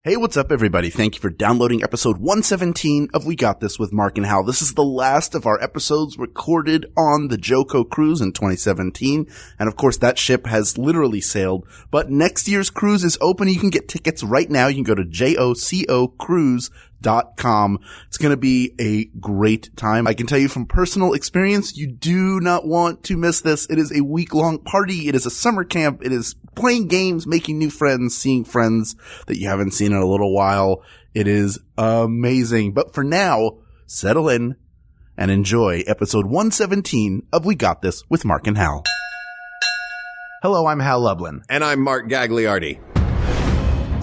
Hey, what's up, everybody? Thank you for downloading episode 117 of We Got This with Mark and Hal. This is the last of our episodes recorded on the Joko cruise in 2017. And of course, that ship has literally sailed. But next year's cruise is open. You can get tickets right now. You can go to jococruise.com. It's going to be a great time. I can tell you from personal experience, you do not want to miss this. It is a week-long party. It is a summer camp. It is playing games, making new friends, seeing friends that you haven't seen in a little while. It is amazing. But for now, settle in and enjoy episode 117 of We Got This with Mark and Hal. Hello, I'm Hal Lublin. And I'm Mark Gagliardi.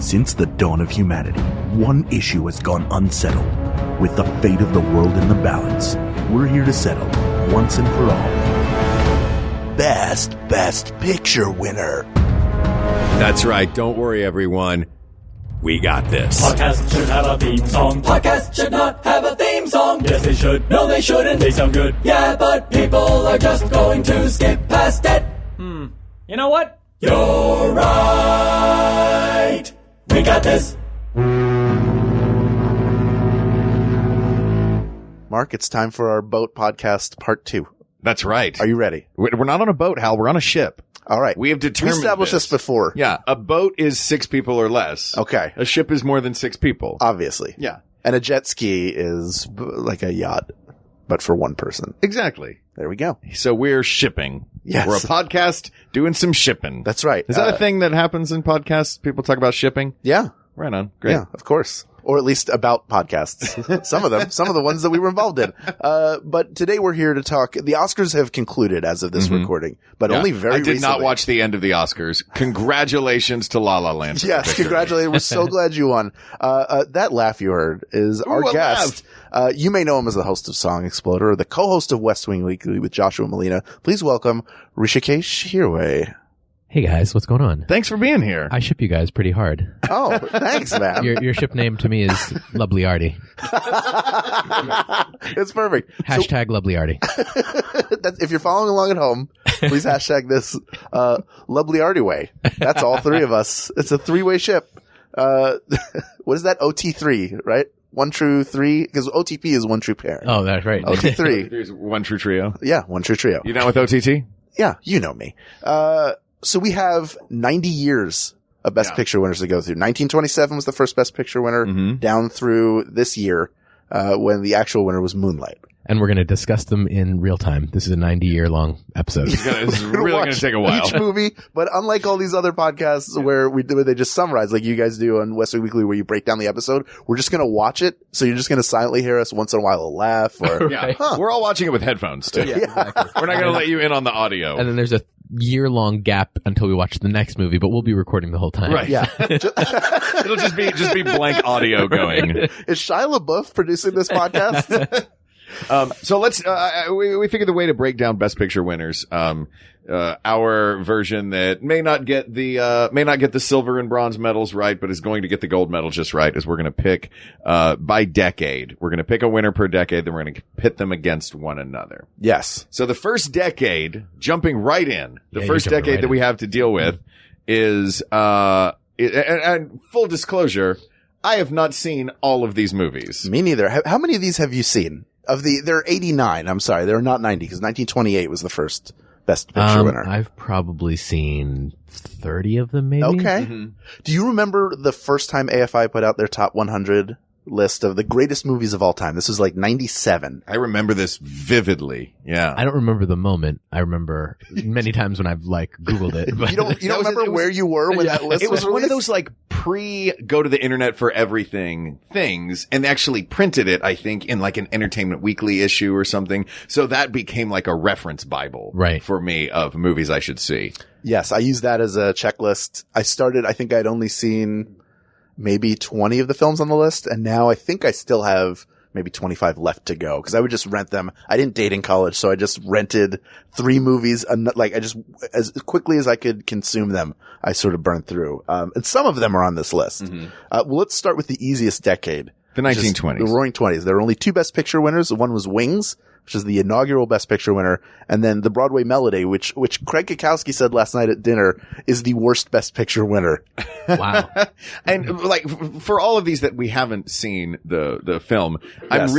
Since the dawn of humanity, one issue has gone unsettled. With the fate of the world in the balance, we're here to settle, once and for all. Best Picture winner. That's right. Don't worry, everyone. We got this. Podcast should have a theme song. Podcast should not have a theme song. Yes, they should. No, they shouldn't. They sound good. Yeah, but people are just going to skip past it. You know what? You're right. We got this. Mark, it's time for our boat podcast part 2. That's right. Are you ready? We're not on a boat, Hal. We're on a ship. All right. We have determined We established this before. Yeah. A boat is 6 people or less. Okay. A ship is more than 6 people. Obviously. Yeah. And a jet ski is like a yacht, but for one person. Exactly. There we go. So we're shipping. Yes. We're a podcast doing some shipping. That's right. Is that a thing that happens in podcasts? People talk about shipping? Yeah. Right on. Great. Yeah, of course. Or at least about podcasts. Some of the ones that we were involved in. But today we're here to talk. The Oscars have concluded as of this recording, but only very I recently. did not watch the end of the Oscars. Congratulations to La La Land. Yes, congratulations. We're so glad you won. That laugh you heard is our guest. You may know him as the host of Song Exploder or the co-host of West Wing Weekly with Joshua Molina. Please welcome Hrishikesh Hirway. Hey guys, what's going on? Thanks for being here. I ship you guys pretty hard. Oh, thanks, man. Your ship name to me is Lovely Arty. It's perfect. Hashtag Lovely Arty. If you're following along at home, please hashtag this Lovely Arty Way. That's all 3 of us. It's a 3-way ship. What is that? OT3, right? One true 3, because OTP is one true pair. Oh, that's right. OT3. There's one true trio. Yeah, one true trio. You down with OTT? Yeah, you know me. So we have 90 years of Best Picture winners to go through. 1927 was the first Best Picture winner, down through this year, when the actual winner was Moonlight. And we're going to discuss them in real time. This is a 90-year long episode. This is really going to take a while. Each movie, but unlike all these other podcasts where they just summarize, like you guys do on West Wing Weekly, where you break down the episode, we're just going to watch it. So you're just going to silently hear us once in a while a laugh or, Yeah. We're all watching it with headphones too. Yeah, exactly. We're not going to let you in on the audio. And then there's a year-long gap until we watch the next movie, but we'll be recording the whole time. Right. Yeah. It'll just be blank audio going. Is Shia LaBeouf producing this podcast? So let's, we figured the way to break down Best Picture winners, our version that may not get the silver and bronze medals right, but is going to get the gold medal just right, is we're going to pick, by decade. We're going to pick a winner per decade, then we're going to pit them against one another. Yes. So the first decade, jumping right in, the Yeah, first you're jumping decade right that in. we have to deal with is, and full disclosure, I have not seen all of these movies. Me neither. How many of these have you seen? There are 89. I'm sorry. There are not 90 because 1928 was the first Best Picture winner. I've probably seen 30 of them, maybe. Okay. Do you remember the first time AFI put out their top 100 list of the greatest movies of all time? This was like 97. I remember this vividly. Yeah. I don't remember the moment. I remember many times when I've Googled it. But You don't remember where you were when that list It was one of released? those go to the internet for everything things, and they actually printed it, I think, in an Entertainment Weekly issue or something. So that became a reference Bible Right. for me of movies I should see. Yes, I used that as a checklist. I think I'd only seen maybe 20 of the films on the list, and now I think I still have maybe 25 left to go, because I would just rent them. I didn't date in college, so I just rented 3 movies, and I just, as quickly as I could consume them, I sort of burned through. And some of them are on this list. Well, let's start with the easiest decade. The 1920s. The Roaring 20s. There were only 2 Best Picture winners. One was Wings which is the inaugural Best Picture winner, and then the Broadway Melody, which Craig Kukowski said last night at dinner is the worst Best Picture winner. Wow. And like for all of these that we haven't seen the film, Yes.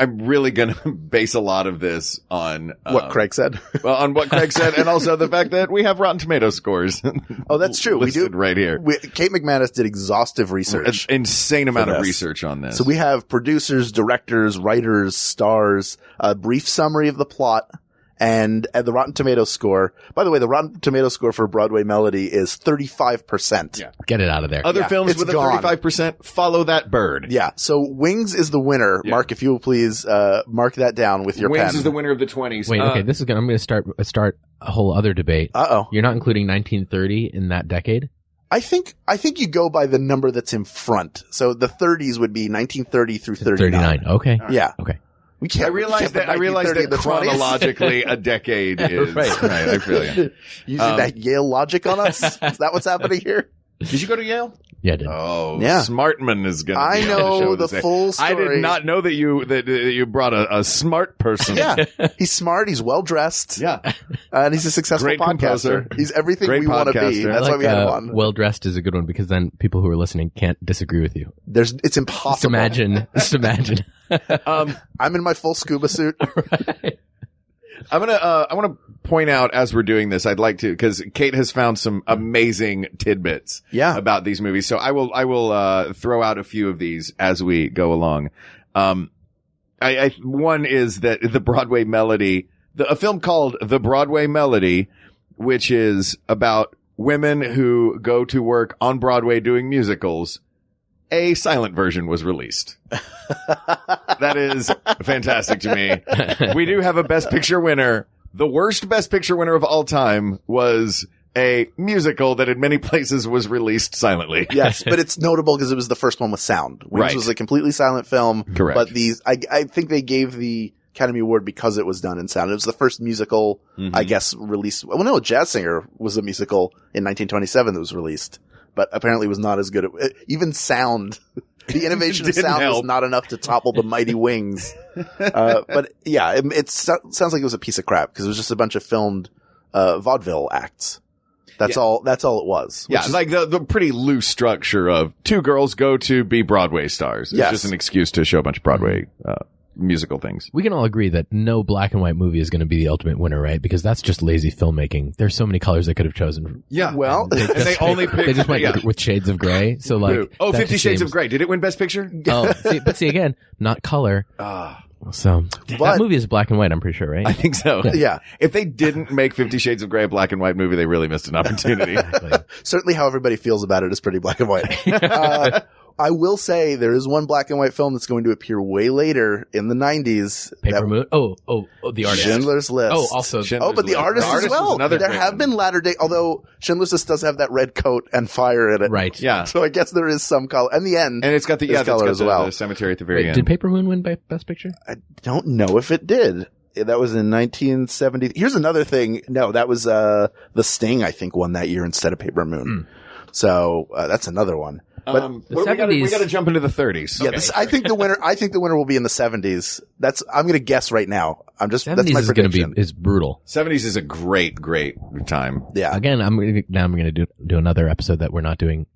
I'm really going to base a lot of this on What Craig said. Well, on what Craig said, and also the fact that we have Rotten Tomato scores. Oh, that's true. We do listed right here. Kate McManus did exhaustive research. An insane amount for of this. research on this. So we have producers, directors, writers, stars, a brief summary of the plot, and the Rotten Tomatoes score. By the way, the Rotten Tomatoes score for Broadway Melody is 35%. Yeah. Get it out of there. Other Yeah, films it's with a gone. 35% follow that bird. Yeah. So Wings is the winner. Yeah. Mark, if you will please, mark that down with your Wings pen. is the winner of the 20s. Wait, okay, I'm going to start a whole other debate. Uh-oh. You're not including 1930 in that decade? I think you go by the number that's in front. So the 30s would be 1930 through 39. Okay. Yeah. Okay. We can't. I realized that chronologically a decade is Right. right. I feel you. Using that Yale logic on us. Is that what's happening here? Did you go to Yale? Yeah, I did. Oh, Yeah. Smartman is going to I be on the know show the this day. full story. I did not know that you brought a smart person. Yeah. He's smart. He's well dressed. Yeah. And he's a successful Great podcaster. composer. He's everything Great we want to be. podcaster. That's why we had him on. Well dressed is a good one because then people who are listening can't disagree with you. It's Just impossible. imagine. I'm in my full scuba suit. I want to point out as we're doing this, I'd like to, cause Kate has found some amazing tidbits Yeah. about these movies. So I will throw out a few of these as we go along. One is that the Broadway Melody, a film called The Broadway Melody, which is about women who go to work on Broadway doing musicals. A silent version was released. That is fantastic to me. We do have a Best Picture winner. The worst Best Picture winner of all time was a musical that in many places was released silently. Yes, but it's notable because it was the first one with sound. Wings Right. was a completely silent film. Correct. But I think they gave the Academy Award because it was done in sound. It was the first musical, I guess, released. Well, no, Jazz Singer was a musical in 1927 that was released, but apparently was not as good at even sound. The innovation of Didn't sound was help. not enough to topple the mighty Wings. But yeah, it sounds like it was a piece of crap because it was just a bunch of filmed vaudeville acts. That's all it was. Yeah, which is- like the pretty loose structure of two girls go to be Broadway stars. It's Yes. just an excuse to show a bunch of Broadway musical things. We can all agree that no black and white movie is going to be the ultimate winner, right? Because that's just lazy filmmaking. There's so many colors they could have chosen. Yeah. well, and they only picked, They just went yeah. with shades of gray. So like, Oh, that 50 just Shades of seems- Grey. Did it win Best Picture? Oh, see again, not color. So But- that movie is black and white. I'm pretty sure, right? I think so. yeah. If they didn't make 50 Shades of Grey a black and white movie, they really missed an opportunity. Certainly how everybody feels about it is pretty black and white. I will say there is one black and white film that's going to appear way later in the 90s. Paper Moon. Oh, the artist. Schindler's List. Oh, also Schindler's but the List. artist, The Artist as was well. another There great have one. been latter day, although Schindler's List does have that red coat and fire in it. right. Yeah. So I guess there is some color. And the end. And it's got the, There's yeah, that's color got as well. the cemetery at the very Wait, end. did Paper Moon win by Best Picture? I don't know if it did. That was in 1970. Here's another thing. No, that was, The Sting, I think, won that year instead of Paper Moon. So, that's another one. But we 70s gotta jump into the 30s. yeah, I think the winner will be in the 70s. I'm going to guess right now. That's 70s my is going to prediction. be is brutal. 70s is a great time. Yeah. Again, I'm going to do another episode that we're not doing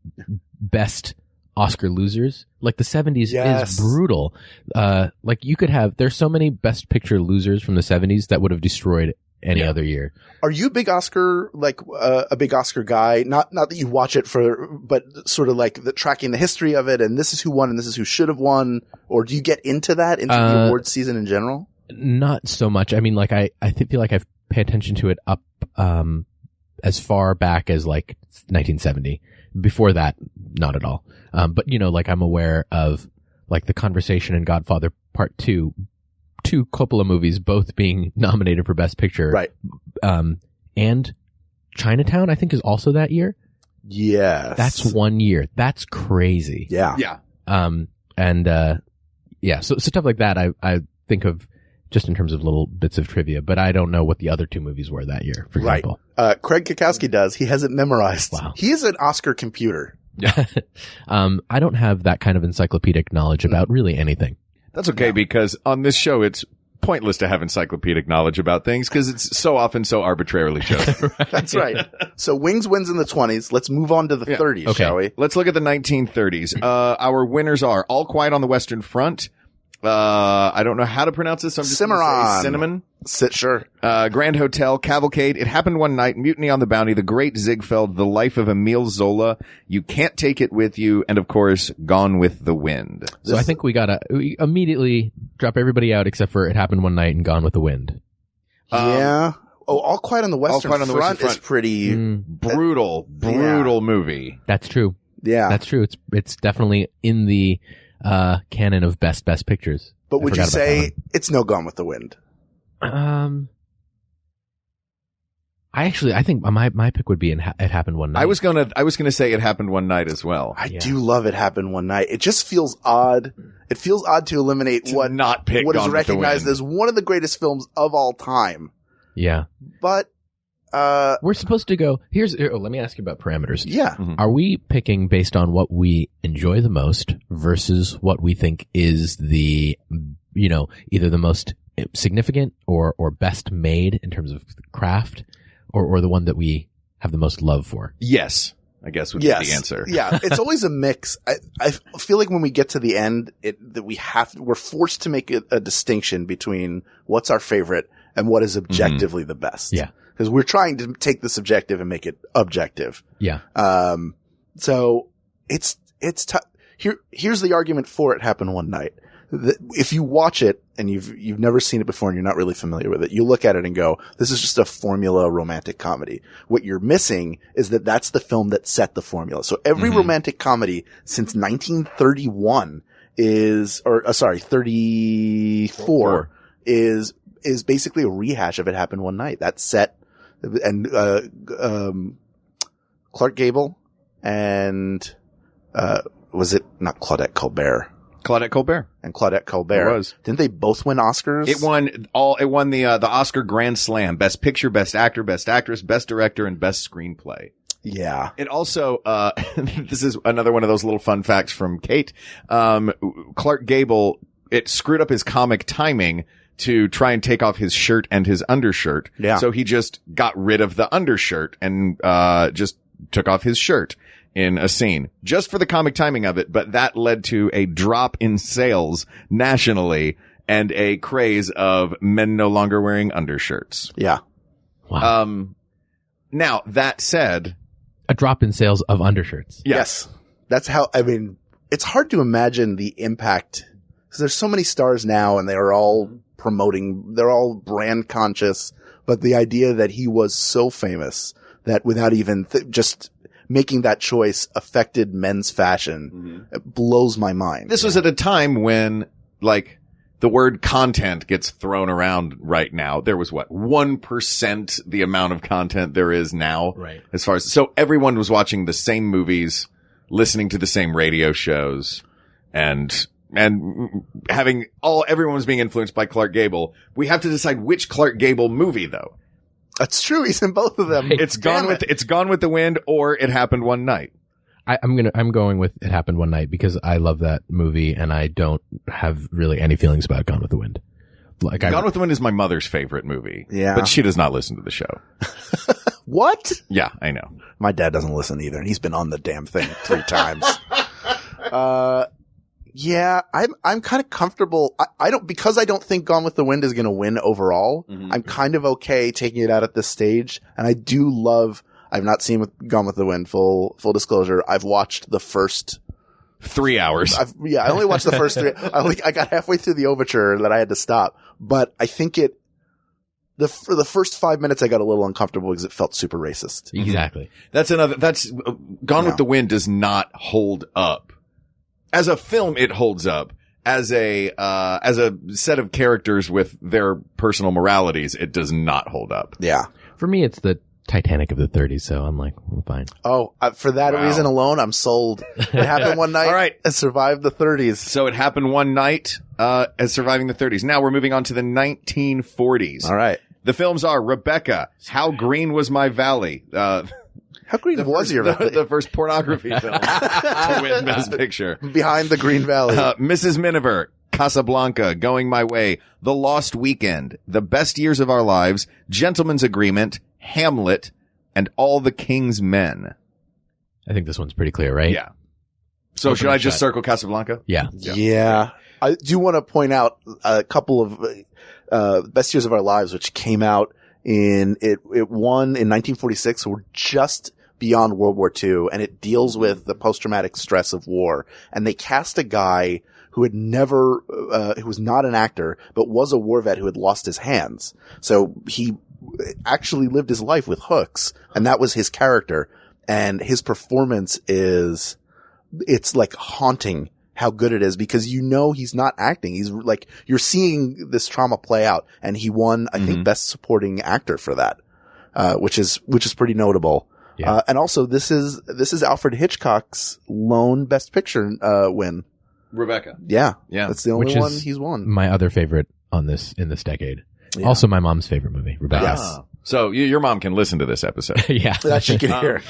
best Oscar losers. Like the 70s Yes. is brutal. Like you could have, there's so many best picture losers from the 70s that would have destroyed any other year. Are you a big Oscar, a big Oscar guy? Not that you watch it but sort of like tracking the history of it and this is who won and this is who should have won? Or do you get into that, into the awards season in general? Not so much. I mean, like I feel like I've paid attention to it up, as far back as like 1970. Before that, not at all. But you know, like I'm aware of like The Conversation and Godfather Part 2, two Coppola movies, both being nominated for Best Picture. Right. And Chinatown, I think, is also that year. Yes. That's 1 year. That's crazy. Yeah. Yeah. So stuff like that I think of just in terms of little bits of trivia, but I don't know what the other two movies were that year, for Right. example. Craig Kukowski does. He has it memorized. Wow. He is an Oscar computer. I don't have that kind of encyclopedic knowledge about really anything. That's okay because on this show it's pointless to have encyclopedic knowledge about things because it's so often so arbitrarily chosen. That's right. So Wings wins in the 20s. Let's move on to the 30s, shall we? Let's look at the 1930s. Our winners are All Quiet on the Western Front. I don't know how to pronounce this. So I'm just gonna say Cinnamon. Sure. Grand Hotel, Cavalcade, It Happened One Night, Mutiny on the Bounty, The Great Ziegfeld, The Life of Emile Zola, You Can't Take It With You, and of course, Gone with the Wind. So I think we immediately drop everybody out except for It Happened One Night and Gone with the Wind. Yeah. All Quiet on the Western Front is pretty brutal movie. That's true. Yeah. That's true. It's definitely in the canon of best pictures. But would you say it's no Gone with the Wind? I think my pick would be It Happened One Night. I was gonna say It Happened One Night as well. I do love It Happened One Night. It just feels odd. It feels odd to eliminate what is recognized as one of the greatest films of all time. Yeah. But we're supposed to go let me ask you about parameters. Yeah. Mm-hmm. Are we picking based on what we enjoy the most versus what we think is the either the most significant or best made in terms of craft or the one that we have the most love for? Yes, I guess would be the answer. Yeah, it's always a mix. I feel like when we get to the end, we're forced to make a distinction between what's our favorite and what is objectively the best. Yeah. Because we're trying to take the subjective and make it objective. Yeah. So it's tough. Here's the argument for It Happened One Night. If you watch it and you've never seen it before and you're not really familiar with it, you look at it and go, this is just a formula romantic comedy. What you're missing is that's the film that set the formula. So every romantic comedy since 1931 34 is basically a rehash of It Happened One Night. That's set and Clark Gable and was it not Claudette Colbert? Claudette Colbert. And Claudette Colbert. It was. Didn't they both win Oscars? It won the Oscar Grand Slam. Best Picture, Best Actor, Best Actress, Best Director, and Best Screenplay. Yeah. It also, this is another one of those little fun facts from Kate. Clark Gable, it screwed up his comic timing to try and take off his shirt and his undershirt. Yeah. So he just got rid of the undershirt and, just took off his shirt in a scene just for the comic timing of it. But that led to a drop in sales nationally and a craze of men no longer wearing undershirts. Yeah. Wow. Now that said, a drop in sales of undershirts. Yes. That's how, it's hard to imagine the impact because there's so many stars now and they're all brand conscious. But the idea that he was so famous that without even just making that choice affected men's fashion, it blows my mind. This was at a time when, like, the word content gets thrown around right now. There was 1% the amount of content there is now. Right. So everyone was watching the same movies, listening to the same radio shows, and everyone was being influenced by Clark Gable. We have to decide which Clark Gable movie, though. That's true. He's in both of them. It's Gone with the Wind or It Happened One Night. I'm going with It Happened One Night because I love that movie and I don't have really any feelings about Gone with the Wind. Gone with the Wind is my mother's favorite movie. Yeah. But she does not listen to the show. What? Yeah, I know. My dad doesn't listen either, and he's been on the damn thing 3 times. Yeah, I'm kind of comfortable. Because I don't think Gone with the Wind is going to win overall. I'm kind of okay taking it out at this stage. And I do love, I've not seen Gone with the Wind, full disclosure. I've watched the first 3 hours. I only watched the first 3. I got halfway through the overture that I had to stop, but I think for the first 5 minutes, I got a little uncomfortable because it felt super racist. Exactly. Gone with the Wind does not hold up. As a film, it holds up. As a set of characters with their personal moralities, it does not hold up. Yeah. For me, it's the Titanic of the 30s, so I'm fine. Oh, for that reason alone, I'm sold. It Happened One Night. All right. And survived the 30s. So It Happened One Night, as surviving the 30s. Now we're moving on to the 1940s. All right. The films are Rebecca, How Green Was My Valley, How green was your valley? The first pornography film to win Best Picture. Behind the Green Valley. Mrs. Miniver, Casablanca, Going My Way, The Lost Weekend, The Best Years of Our Lives, Gentleman's Agreement, Hamlet, and All the King's Men. I think this one's pretty clear, right? Yeah. So should I just circle Casablanca? Yeah. Yeah. I do want to point out a couple of Best Years of Our Lives, which came out it won in 1946. So we're just beyond World War II, and it deals with the post-traumatic stress of war. And they cast a guy who had never, who was not an actor, but was a war vet who had lost his hands. So he actually lived his life with hooks, and that was his character. And his performance it's like haunting how good it is, because he's not acting. He's like, you're seeing this trauma play out, and he won, I think, Best Supporting Actor for that, which is pretty notable. Yeah. And also this is Alfred Hitchcock's lone Best Picture, win. Rebecca. Yeah. Yeah. That's the only Which one is he's won. My other favorite in this decade. Yeah. Also my mom's favorite movie, Rebecca. Yes. So your mom can listen to this episode. Yeah. That she can hear.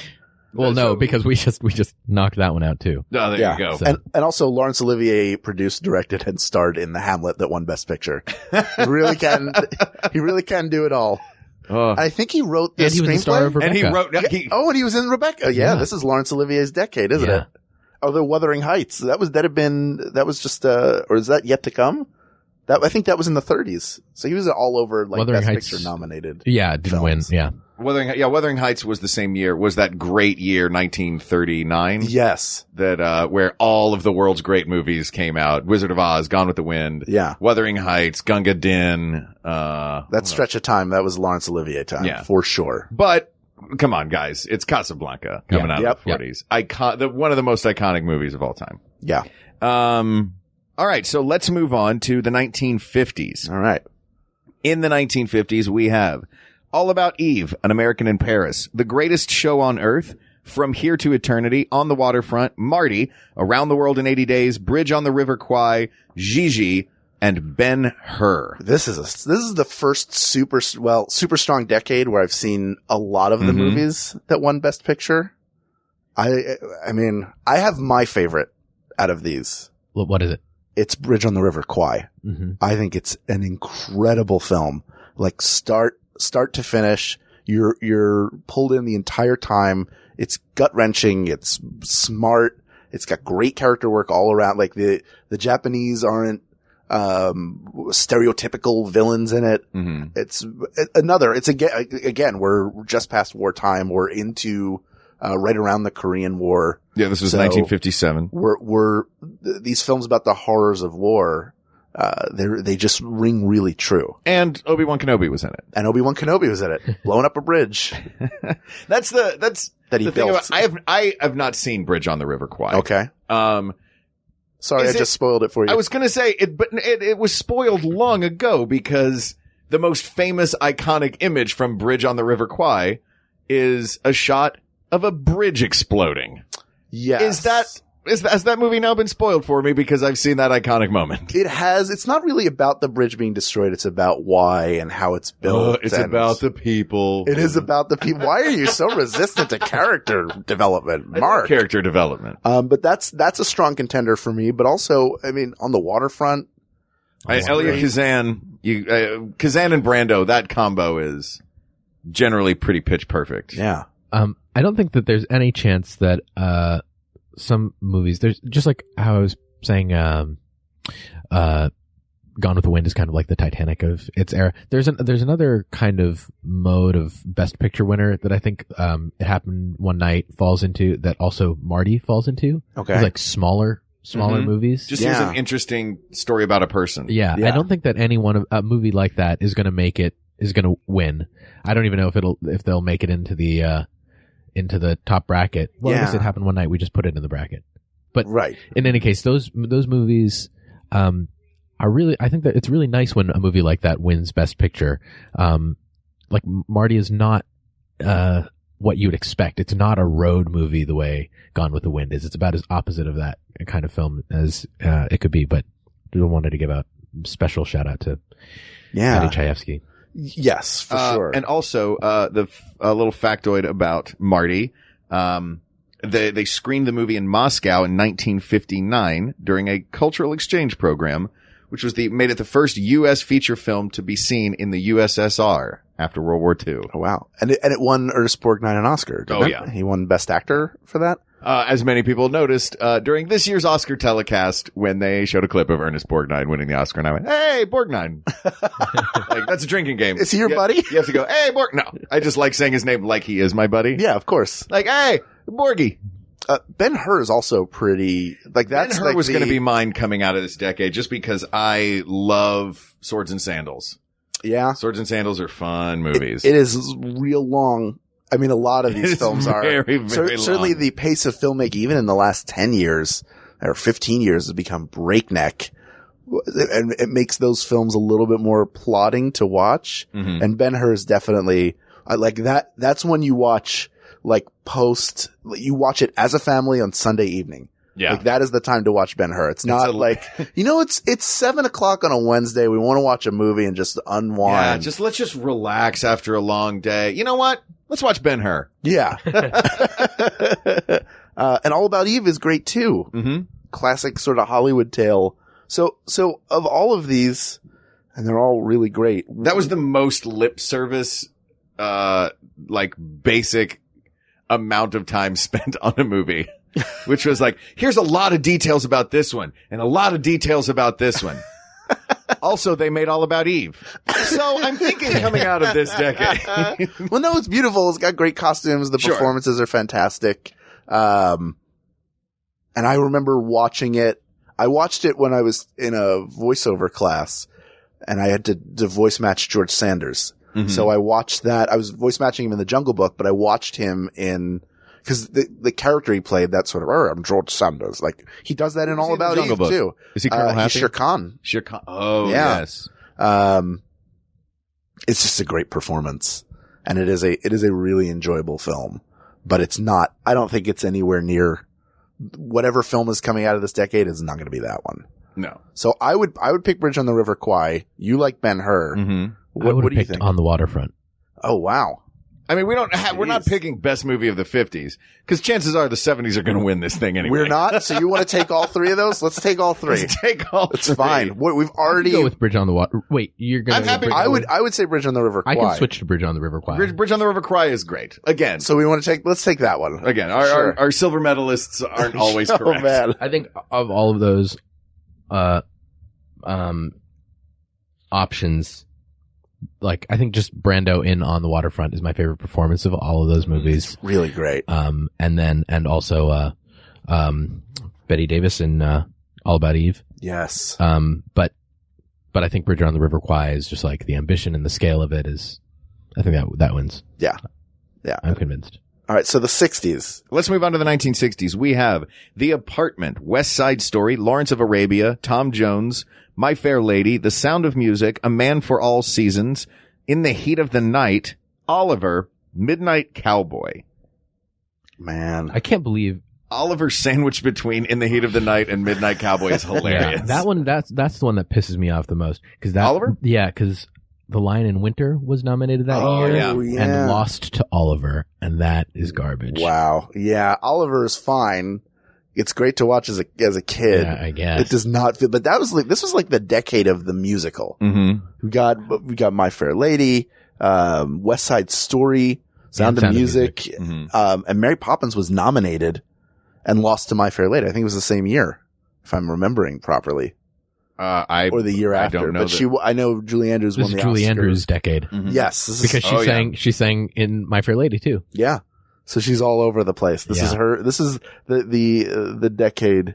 Well, no, because we just knocked that one out too. Oh, there you go. So- And also Laurence Olivier produced, directed, and starred in the Hamlet that won Best Picture. He really can do it all. I think he wrote the And he was the star screenplay. of Rebecca. And he wrote, And he was in Rebecca. Yeah, Yeah. this is Laurence Olivier's decade, isn't Yeah. it? Although Wuthering Heights, that was just, or is that yet to come? I think that was in the 30s. So he was all over, like, Wuthering Best Heights- Picture nominated. Yeah, it didn't win. films. Yeah. Wuthering Heights was the same year, was that great year, 1939? Yes. That, where all of the world's great movies came out. Wizard of Oz, Gone with the Wind. Yeah. Wuthering Heights, Gunga Din, That stretch of time, that was Laurence Olivier time. Yeah. For sure. But come on, guys, it's Casablanca coming out Yep. of the 40s. One of the most iconic movies of all time. Yeah. All right, so let's move on to the 1950s. All right. In the 1950s, we have All About Eve, An American in Paris, The Greatest Show on Earth, From Here to Eternity, On the Waterfront, Marty, Around the World in 80 Days, Bridge on the River Kwai, Gigi, and Ben-Hur. This is the first super strong decade where I've seen a lot of the movies that won Best Picture. I mean, I have my favorite out of these. What is it? It's Bridge on the River Kwai. Mm-hmm. I think it's an incredible film. Like start to finish, you're pulled in the entire time. It's gut wrenching. It's smart. It's got great character work all around. Like the Japanese aren't stereotypical villains in it. Mm-hmm. It's again, we're just past wartime. We're into right around the Korean War. Yeah, this was So 1957. These films about the horrors of war, they just ring really true. And Obi-Wan Kenobi was in it. And Obi-Wan Kenobi was in it, blowing up a bridge. That's That he the thing built. about, I have not seen Bridge on the River Kwai. Okay. Sorry, I just spoiled it for you. I was gonna say but it was spoiled long ago, because the most famous iconic image from Bridge on the River Kwai is a shot of a bridge exploding. Yes. Has that movie now been spoiled for me because I've seen that iconic moment? It has. It's not really about the bridge being destroyed. It's about why and how it's built. It's and about the people. It is about the people. Why are you so resistant to character development, Mark? Character development. But that's a strong contender for me. But also, I mean, on the waterfront, Elia Kazan, Kazan and Brando, that combo is generally pretty pitch perfect. yeah. I don't think that there's any chance that some movies, there's just like how I was saying, Gone with the Wind is kind of like the Titanic of its era. There's another kind of mode of Best Picture winner that I think It Happened One Night falls into, that also Marty falls into. Okay. It's like smaller movies. Just seems Yeah. an interesting story about a person. Yeah, Yeah. I don't think that a movie like that is going to win. I don't even know if they'll make it into the top bracket. Well, I guess Yeah. It Happened One Night. We just put it in the bracket. But Right. in any case, those movies are really, I think that it's really nice when a movie like that wins Best Picture. Like Marty is not what you'd expect. It's not a road movie the way Gone with the Wind is. It's about as opposite of that kind of film as it could be. But I wanted to give a special shout out to Patty Chayefsky. Yes, for sure. And also, a little factoid about Marty. They screened the movie in Moscow in 1959 during a cultural exchange program which made it the first U.S. feature film to be seen in the USSR after World War II. Oh, wow. And it won Ernest Borgnine an Oscar. Didn't it? Yeah. He won Best Actor for that? As many people noticed, during this year's Oscar telecast when they showed a clip of Ernest Borgnine winning the Oscar, and I went, "Hey, Borgnine." Like, that's a drinking game. Is he your buddy? You have to go, "Hey, Borg." No, I just like saying his name like he is my buddy. Yeah, of course. Like, "Hey, Borgie." Ben-Hur is also pretty, like, that's Ben-Hur was going to be mine coming out of this decade just because I love Swords and Sandals. Yeah. Swords and Sandals are fun movies. It is real long. I mean, a lot of these films are very, very certainly long. the pace of filmmaking, even in the last 10 years or 15 years, has become breakneck. And it makes those films a little bit more plodding to watch. Mhm. And Ben-Hur is definitely like that. That's when you watch you watch it as a family on Sunday evening. Yeah. Like that is the time to watch Ben-Hur. It's not like, it's 7:00 on a Wednesday. We want to watch a movie and just unwind. Yeah, let's just relax after a long day. You know what? Let's watch Ben-Hur. Yeah. And All About Eve is great too. Mm-hmm. Classic sort of Hollywood tale. So of all of these, and they're all really great. That was the most lip service, basic amount of time spent on a movie, which was like, here's a lot of details about this one and a lot of details about this one. Also, they made All About Eve. So I'm thinking coming out of this decade. Well, no, it's beautiful. It's got great costumes. The performances are fantastic. And I remember watching it. I watched it when I was in a voiceover class and I had to voice match George Sanders. Mm-hmm. So I watched that. I was voice matching him in the Jungle Book, but I watched him because the character he played, that sort of, I'm George Sanders. Like, he does that in All About Eve too. Is he Colonel Happy? He's Shere Khan. Shere Khan. Oh, yeah. Yes. It's just a great performance. And it is a really enjoyable film, but I don't think it's anywhere near whatever film is coming out of this decade is not going to be that one. No. So I would pick Bridge on the River Kwai. You like Ben-Hur. Mm-hmm. What do you think? On the Waterfront. Oh, wow. I mean, we're not picking best movie of the 50s because chances are the 70s are going to win this thing anyway. We're not. So you want to take all three of those? Let's take all three. Let's take all It's three. fine. We've already Go with Bridge on the Water. Wait, you're going to. I'm happy. I would say Bridge on the River Kwai. I can switch to Bridge on the River Kwai. Bridge on the River Kwai is great. Again. So let's take that one. Again, Sure. our silver medalists aren't always Oh, correct. man. I think of all of those options, like I think just Brando in On the Waterfront is my favorite performance of all of those movies. Really great. And also Betty Davis in All About Eve. Yes. But I think Bridge on the River Kwai is just like the ambition and the scale of it is. I think that wins. Yeah. Yeah. I'm convinced. All right. So the 60s. Let's move on to the 1960s. We have The Apartment, West Side Story, Lawrence of Arabia, Tom Jones, My Fair Lady, The Sound of Music, A Man for All Seasons, In the Heat of the Night, Oliver, Midnight Cowboy. Man. Oh, I can't believe Oliver sandwiched between In the Heat of the Night and Midnight Cowboy is hilarious. that one. That's the one that pisses me off the most because Oliver. Yeah, because The Lion in Winter was nominated that year yeah. and lost to Oliver, and that is garbage. Wow. Yeah. Oliver is fine. It's great to watch as a kid. Yeah, I guess. It does not feel, but this was like the decade of the musical. Mm-hmm. We got My Fair Lady, West Side Story, Sound of Music. Mm-hmm. And Mary Poppins was nominated and lost to My Fair Lady. I think it was the same year, if I'm remembering properly. Or the year after. Don't know but I know Julie Andrews This won is the Julie Oscar. Andrews' decade. Mm-hmm. Yes. Because she sang in My Fair Lady too. Yeah. So she's all over the place. This is her. This is the decade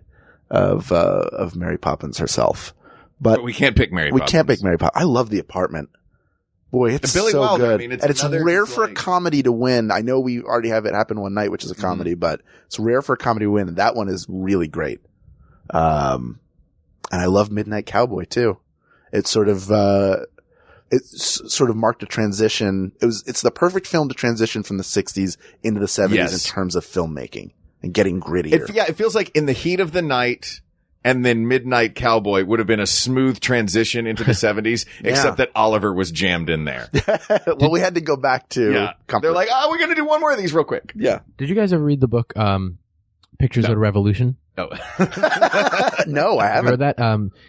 of Mary Poppins herself. But we can't pick Mary we Poppins. can't pick Mary Poppins. I love The Apartment. Boy, it's Billy so Wilder, good. I mean, And it's rare for a comedy to win. I know we already have It Happen One Night, which is a comedy, but it's rare for a comedy to win. And that one is really great. And I love Midnight Cowboy too. It's sort of marked a transition. It's the perfect film to transition from the 60s into the 70s in terms of filmmaking and getting grittier. It feels like In the Heat of the Night and then Midnight Cowboy would have been a smooth transition into the 70s, except that Oliver was jammed in there. Well, we had to go back to Comfort. They're like, we're going to do one more of these real quick. Yeah. Did you guys ever read the book Pictures of Revolution. Oh. No, I haven't. Remember that?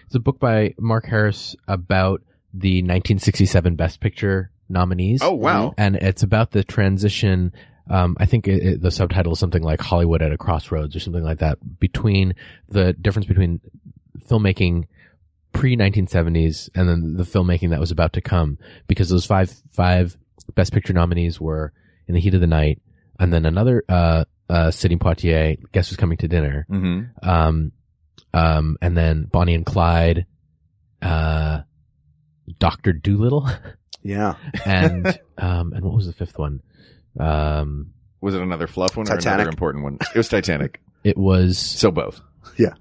It's a book by Mark Harris about the 1967 Best Picture nominees. Oh, wow. And it's about the transition. I think the subtitle is something like Hollywood at a Crossroads or something like that, between the difference between filmmaking pre-1970s and then the filmmaking that was about to come, because those five Best Picture nominees were In the Heat of the Night, and then another Sidney Poitier, Guess Who's Coming to Dinner, Mm-hmm. and then Bonnie and Clyde, Dr. Dolittle, Yeah. and what was the fifth one? Was it another fluff one or Titanic. another important one? It was Titanic. It was, So both. Yeah.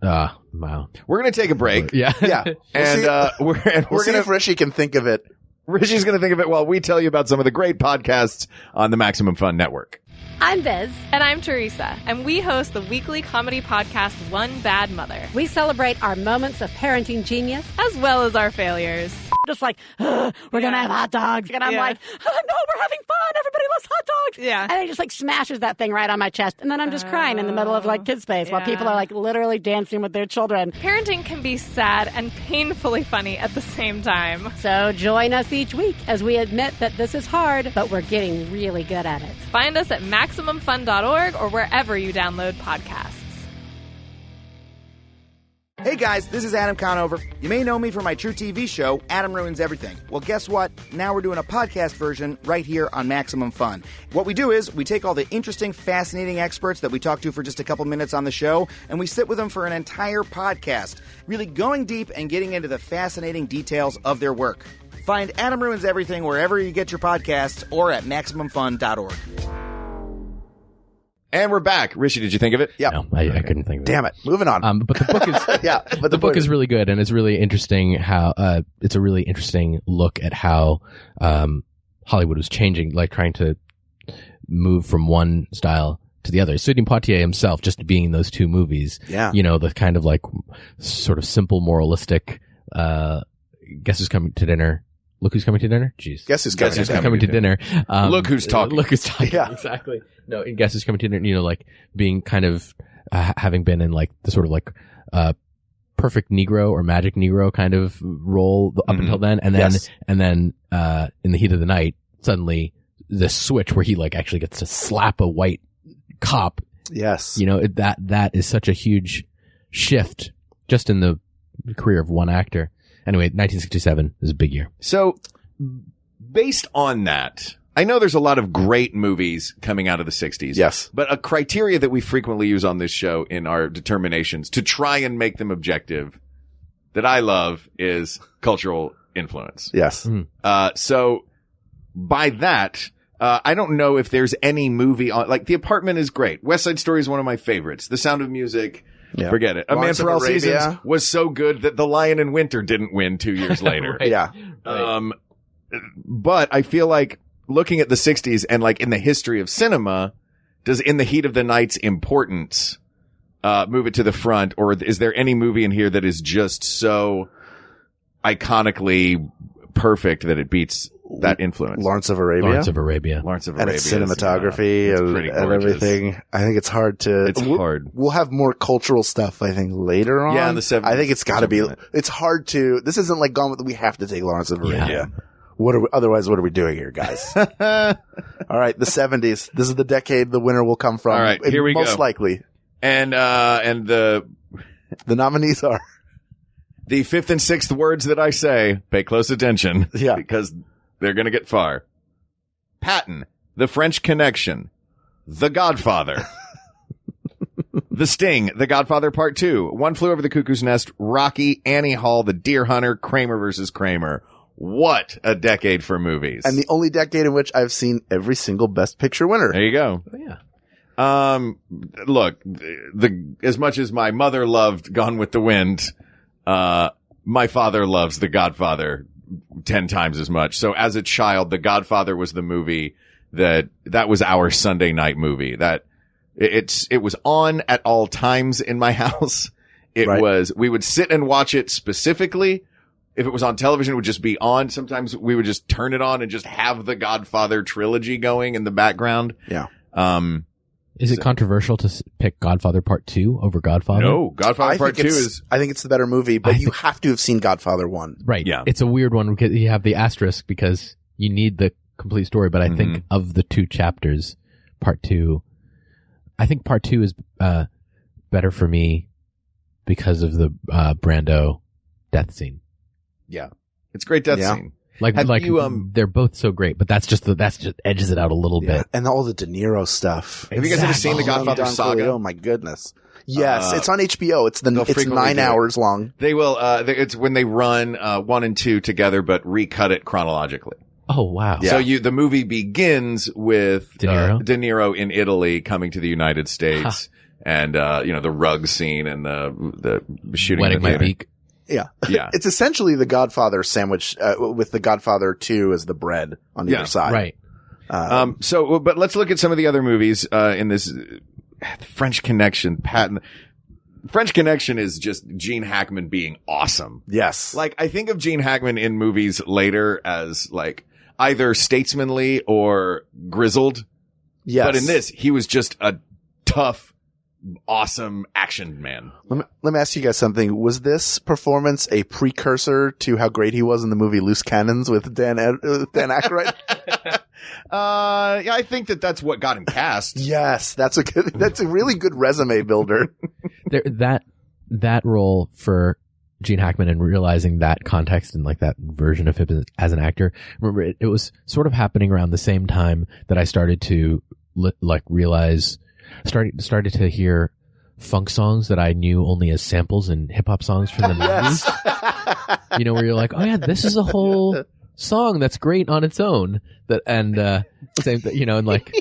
wow. We're going to take a break. Yeah. Yeah. And, we're We'll see going if Rishi can think of it. Rishi's going to think of it while we tell you about some of the great podcasts on the Maximum Fun Network. I'm Biz. And I'm Teresa, and we host the weekly comedy podcast One Bad Mother, We celebrate our moments of parenting genius. as well as our failures. Just like, we're going to have hot dogs. And I'm Yeah. like, no, we're having fun. Everybody loves hot dogs. Yeah. And he just like smashes that thing right on my chest. And then I'm just crying in the middle of like kid space while Yeah. people are like literally dancing with their children. Parenting can be sad and painfully funny at the same time. So join us each week as we admit that this is hard, but we're getting really good at it. Find us at MaximumFun.org or wherever you download podcasts. Hey guys, this is Adam Conover. You may know me from my True TV show, Adam Ruins Everything. Well, guess what? Now we're doing a podcast version right here on Maximum Fun. What we do is we take all the interesting, fascinating experts that we talk to for just a couple minutes on the show, and we sit with them for an entire podcast, really going deep and getting into the fascinating details of their work. Find Adam Ruins Everything wherever you get your podcasts or at MaximumFun.org. And we're back. Rishi, did you think of it? Yeah. No, I couldn't think of it. Damn it. Moving on. But the book is, Yeah. But the book is really good, and it's really interesting how, it's a really interesting look at how, Hollywood was changing, like trying to move from one style to the other. Sidney Poitier himself, just being in those two movies, Yeah. you know, the kind of like sort of simple moralistic, Guess Who's Coming to Dinner. Look Who's Coming to Dinner? Jeez. Guess who's coming? Guess Who's Coming to dinner. Look Who's Talking. Look Who's Talking. Yeah. Exactly. No, in Guess Who's Coming to Dinner, you know, like being kind of, having been in like the sort of like, perfect Negro or magic Negro kind of role up until then. And then, Yes. in the heat of the night, suddenly this switch where he like actually gets to slap a white cop. Yes. You know, that is such a huge shift just in the career of one actor. Anyway, 1967 is a big year. So, based on that, I know there's a lot of great movies coming out of the 60s. Yes. But a criteria that we frequently use on this show in our determinations to try and make them objective that I love is cultural influence. Yes. So by that, I don't know if there's any movie on, like The Apartment is great. West Side Story is one of my favorites. The Sound of Music. Yeah. Forget it. A Man Lawrence for of All Arabia. Seasons was so good that The Lion in Winter didn't win 2 years later. Yeah. But I feel like looking at the 60s and like in the history of cinema, does In the Heat of the Night's importance move it to the front, or is there any movie in here that is just so iconically perfect that it beats that influence? Lawrence of Arabia. Lawrence of Arabia. Lawrence of And Arabia. its cinematography it's and, pretty and gorgeous. everything. I think it's hard to. It's hard. We'll have more cultural stuff, I think, later on. Yeah, in the 70s. I think it's got to be. Something like It's hard to. This isn't like Gone with. We have to take Lawrence of Yeah. Arabia. Otherwise, what are we doing here, guys? All right, the 70s. This is the decade the winner will come from. All right, here we most go. likely. And the nominees are. the fifth and sixth words that I say, pay close attention. Yeah. Because they're going to get far. Patton, The French Connection, The Godfather, The Sting, The Godfather Part 2, One Flew Over the Cuckoo's Nest, Rocky, Annie Hall, The Deer Hunter, Kramer versus Kramer. What a decade for movies. And the only decade in which I've seen every single Best Picture winner. There you go. Oh, yeah. Look, as much as my mother loved Gone with the Wind, my father loves The Godfather 10 times as much. So as a child, The Godfather was the movie that was our Sunday night movie. That it was on at all times in my house. We would sit and watch it specifically. If it was on television, it would just be on. Sometimes we would just turn it on and just have the Godfather trilogy going in the background. Yeah. Is it controversial to pick Godfather Part 2 over Godfather? No, Godfather Part 2 is... I think it's the better movie, but you have to have seen Godfather 1. Right. Yeah. It's a weird one because you have the asterisk because you need the complete story, but I think of the 2 chapters, Part 2, I think Part 2 is better for me because of the Brando death scene. Yeah. It's a great death scene. Like they're both so great, but that's just edges it out a little bit. And all the De Niro stuff. Have you guys ever seen the Godfather saga? Oh my goodness. Yes, it's on HBO. It's 9 hours long. They will, it's when they run, 1 and 2 together, but recut it chronologically. Oh wow. Yeah. So the movie begins with De Niro in Italy coming to the United States and, the rug scene and the shooting. Wetting my beak. Yeah. Yeah. It's essentially the Godfather sandwich, with the Godfather 2 as the bread on either side. Right. But let's look at some of the other movies, in this French Connection. French Connection is just Gene Hackman being awesome. Yes. Like, I think of Gene Hackman in movies later as like either statesmanly or grizzled. Yes. But in this, he was just a tough, awesome action man. Let me ask you guys something. Was this performance a precursor to how great he was in the movie Loose Cannons with Dan Aykroyd? Yeah, I think that's what got him cast. Yes, that's a really good resume builder. That role for Gene Hackman and realizing that context and like that version of him as an actor. Remember, it was sort of happening around the same time that I started to started to hear funk songs that I knew only as samples and hip hop songs from the 90s. Where you're like, oh yeah, this is a whole song that's great on its own. Same thing, and like,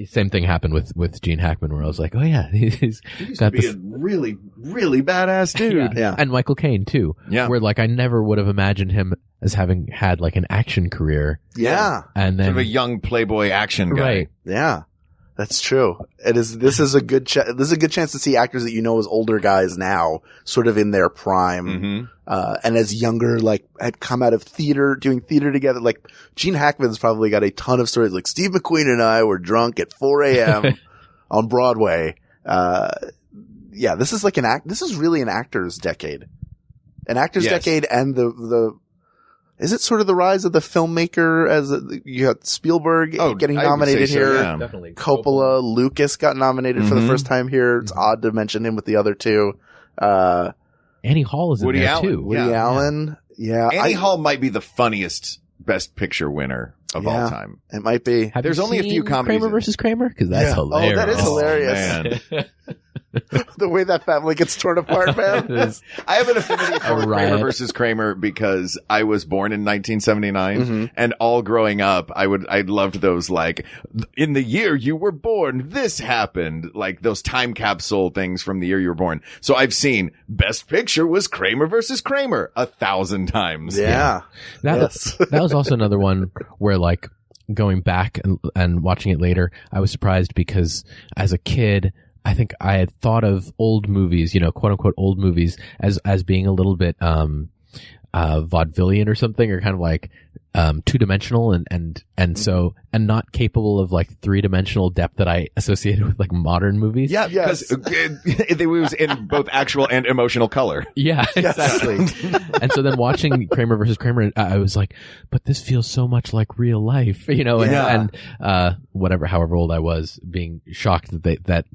same thing happened with Gene Hackman, where I was like, oh yeah, he's got this a really, really badass dude. Yeah. And Michael Caine too. Yeah. Where like I never would have imagined him as having had like an action career. Yeah. And then sort of a young playboy action guy. Right. Yeah. That's true. This is a good chance to see actors that you know as older guys now, sort of in their prime, and as younger, like had come out of theater, doing theater together. Like Gene Hackman's probably got a ton of stories. Like Steve McQueen and I were drunk at 4 a.m. on Broadway. Yeah, this is like this is really an actor's decade, decade, and is it sort of the rise of the filmmaker as you got Spielberg getting nominated here? Yeah. Definitely. Coppola, Lucas got nominated for the first time here. It's odd to mention him with the other two. Annie Hall is in there Allen. too. Woody Allen. Yeah. Annie Hall might be the funniest Best Picture winner of all time. It might be. Have There's you only a few seen comedies Kramer in- versus Kramer? Because that's hilarious. Oh, that is hilarious. Man. The way that family gets torn apart, man. I have an affinity for A Kramer riot. versus Kramer because I was born in 1979 and all growing up, I loved those like, in the year you were born, this happened, like those time capsule things from the year you were born. So I've seen Best Picture was Kramer versus Kramer 1,000 times. Yeah. That was also another one where like going back and watching it later, I was surprised because as a kid, I think I had thought of old movies, quote unquote old movies as being a little bit, vaudevillian or something, or kind of like, 2-dimensional and so, and not capable of like 3-dimensional depth that I associated with like modern movies. Yeah, because it was in both actual and emotional color. Yeah, exactly. And so then watching Kramer versus Kramer, I was like, but this feels so much like real life, and however old I was, being shocked that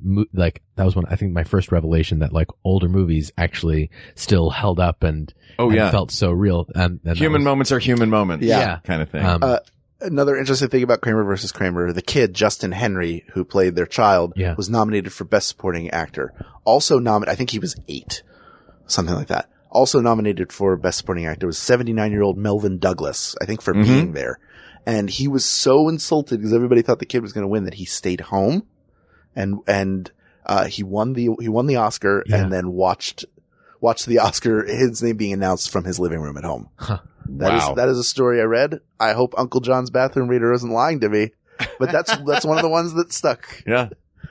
was when I think my first revelation that like older movies actually still held up and felt so real. And Human moments are human moments. Yeah. Kind of thing. Another interesting thing about Kramer versus Kramer, the kid, Justin Henry, who played their child, was nominated for Best Supporting Actor. Also nominated, I think he was 8, something like that. Also nominated for Best Supporting Actor was 79-year-old Melvin Douglas, I think for being there. And he was so insulted because everybody thought the kid was going to win that he stayed home and he won the Oscar and then watched the Oscar, his name being announced from his living room at home. Huh. That is a story I read. I hope Uncle John's bathroom reader isn't lying to me, but that's one of the ones that stuck. Yeah.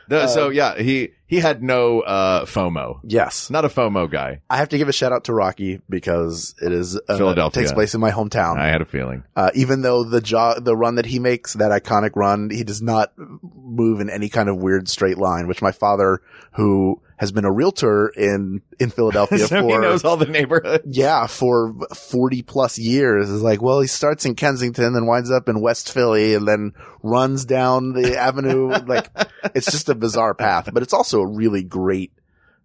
So yeah, he He had no FOMO. Yes. Not a FOMO guy. I have to give a shout out to Rocky because it is Philadelphia. takes place in my hometown. I had a feeling. Even though the run that he makes, that iconic run, he does not move in any kind of weird straight line, which my father, who has been a realtor in Philadelphia So he knows all the neighborhoods. Yeah, for 40 plus years is like, well, he starts in Kensington and winds up in West Philly and then runs down the avenue. Like, it's just a bizarre path, but it's also a really great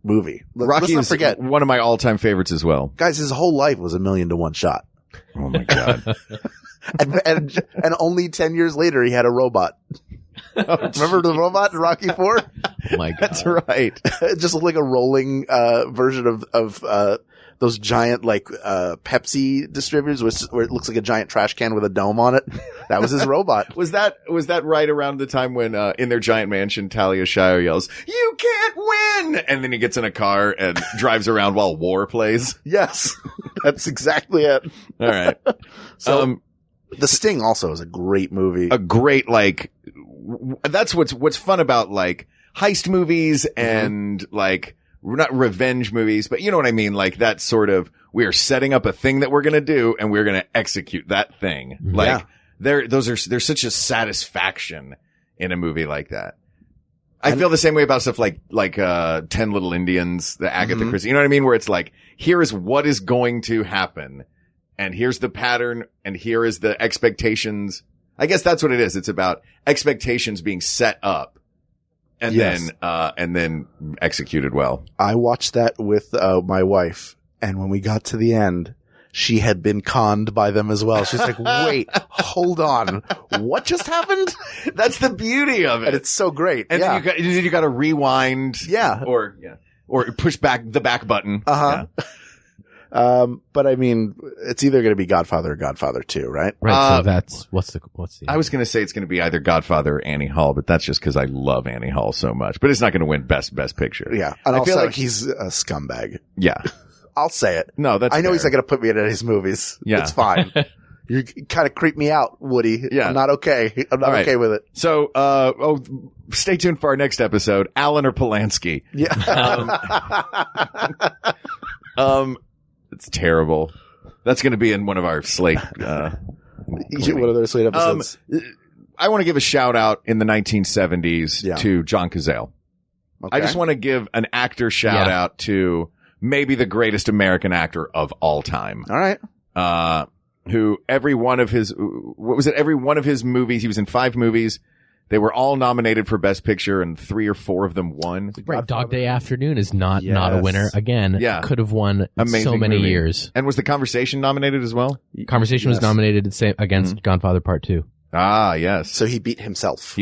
movie. Rocky Let's not forget, is one of my all-time favorites as well. guys, his whole life was 1,000,000 to 1 shot. Oh my God. and only 10 years later, he had a robot. Remember the robot in Rocky 4? Oh my God. That's right. It just looked like a rolling, version of those giant, like, Pepsi distributors where it looks like a giant trash can with a dome on it. That was his robot. Was that right around the time when, in their giant mansion, Talia Shire yells, "You can't win!" And then he gets in a car and drives around while War plays? Yes. That's exactly it. All right. So, The Sting also is a great movie. A great, like, that's what's fun about, like, heist movies and, like, not revenge movies, but you know what I mean? Like, that sort of, we are setting up a thing that we're going to do and we're going to execute that thing. Like, there's such a satisfaction in a movie like that. I feel the same way about stuff like 10 Little Indians, the Agatha Christie. You know what I mean? Where it's like, here is what is going to happen. And here's the pattern. And here is the expectations. I guess that's what it is. It's about expectations being set up and then executed well. I watched that with my wife, and when we got to the end, she had been conned by them as well. She's like, wait, hold on. What just happened? That's the beauty of it. And it's so great. And then you got to rewind. Yeah. Or push back the back button. Uh-huh. Yeah. But I mean, it's either going to be Godfather or Godfather 2, right? Right. So that's, what's the, I was going to say it's going to be either Godfather or Annie Hall, but that's just because I love Annie Hall so much, but it's not going to win best picture. Yeah. And I feel like he's a scumbag. Yeah. I'll say it. No, that's I know fair. he's not going to put me in any of his movies. Yeah. It's fine. You kind of creep me out, Woody. Yeah. I'm not okay. I'm not okay with it. So, stay tuned for our next episode, Allen or Polanski. Yeah. It's terrible. That's going to be in one of our slate, one of those slate episodes. I want to give a shout out in the 1970s to John Cazale. Okay. I just want to give an actor shout out to maybe the greatest American actor of all time. All right. Who every one of his movies, he was in 5 movies. They were all nominated for Best Picture and 3 or 4 of them won. Right. Dog Day Afternoon is not a winner. Again, could have won so many years. And was The Conversation nominated as well? Conversation was nominated against Godfather Part 2. Ah, yes. So he beat himself.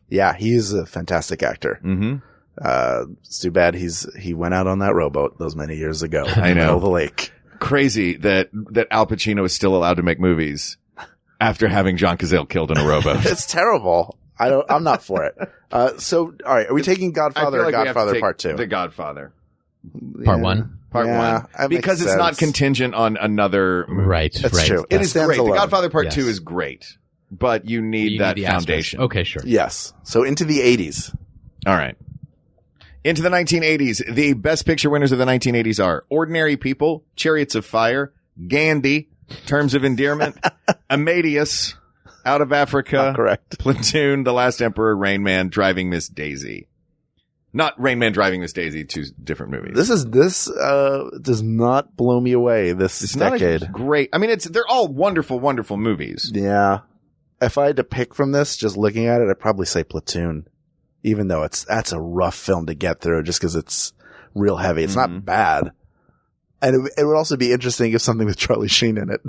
Yeah, he's a fantastic actor. Mm-hmm. It's too bad he went out on that rowboat those many years ago. I know. In the middle of the lake. Crazy that Al Pacino is still allowed to make movies after having John Cazale killed in a rowboat. It's terrible. I'm not for it. So, all right. Are we taking Godfather or Godfather Part 2? The Godfather. Part 1? Part 1. Because it's not contingent on another movie. Right. That's true. It is great. Alone. The Godfather Part 2 is great. But you need that foundation. Okay, sure. Yes. So into the 80s. All right. Into the 1980s. The Best Picture winners of the 1980s are Ordinary People, Chariots of Fire, Gandhi, Terms of Endearment, Amadeus, Out of Africa, correct. Platoon, The Last Emperor, Rain Man, Driving Miss Daisy. Not Rain Man, Driving Miss Daisy, 2 different movies. This does not blow me away this decade. Not great. I mean, they're all wonderful, wonderful movies. Yeah. If I had to pick from this, just looking at it, I'd probably say Platoon. Even though that's a rough film to get through just because it's real heavy. It's not bad. And it would also be interesting if something with Charlie Sheen in it.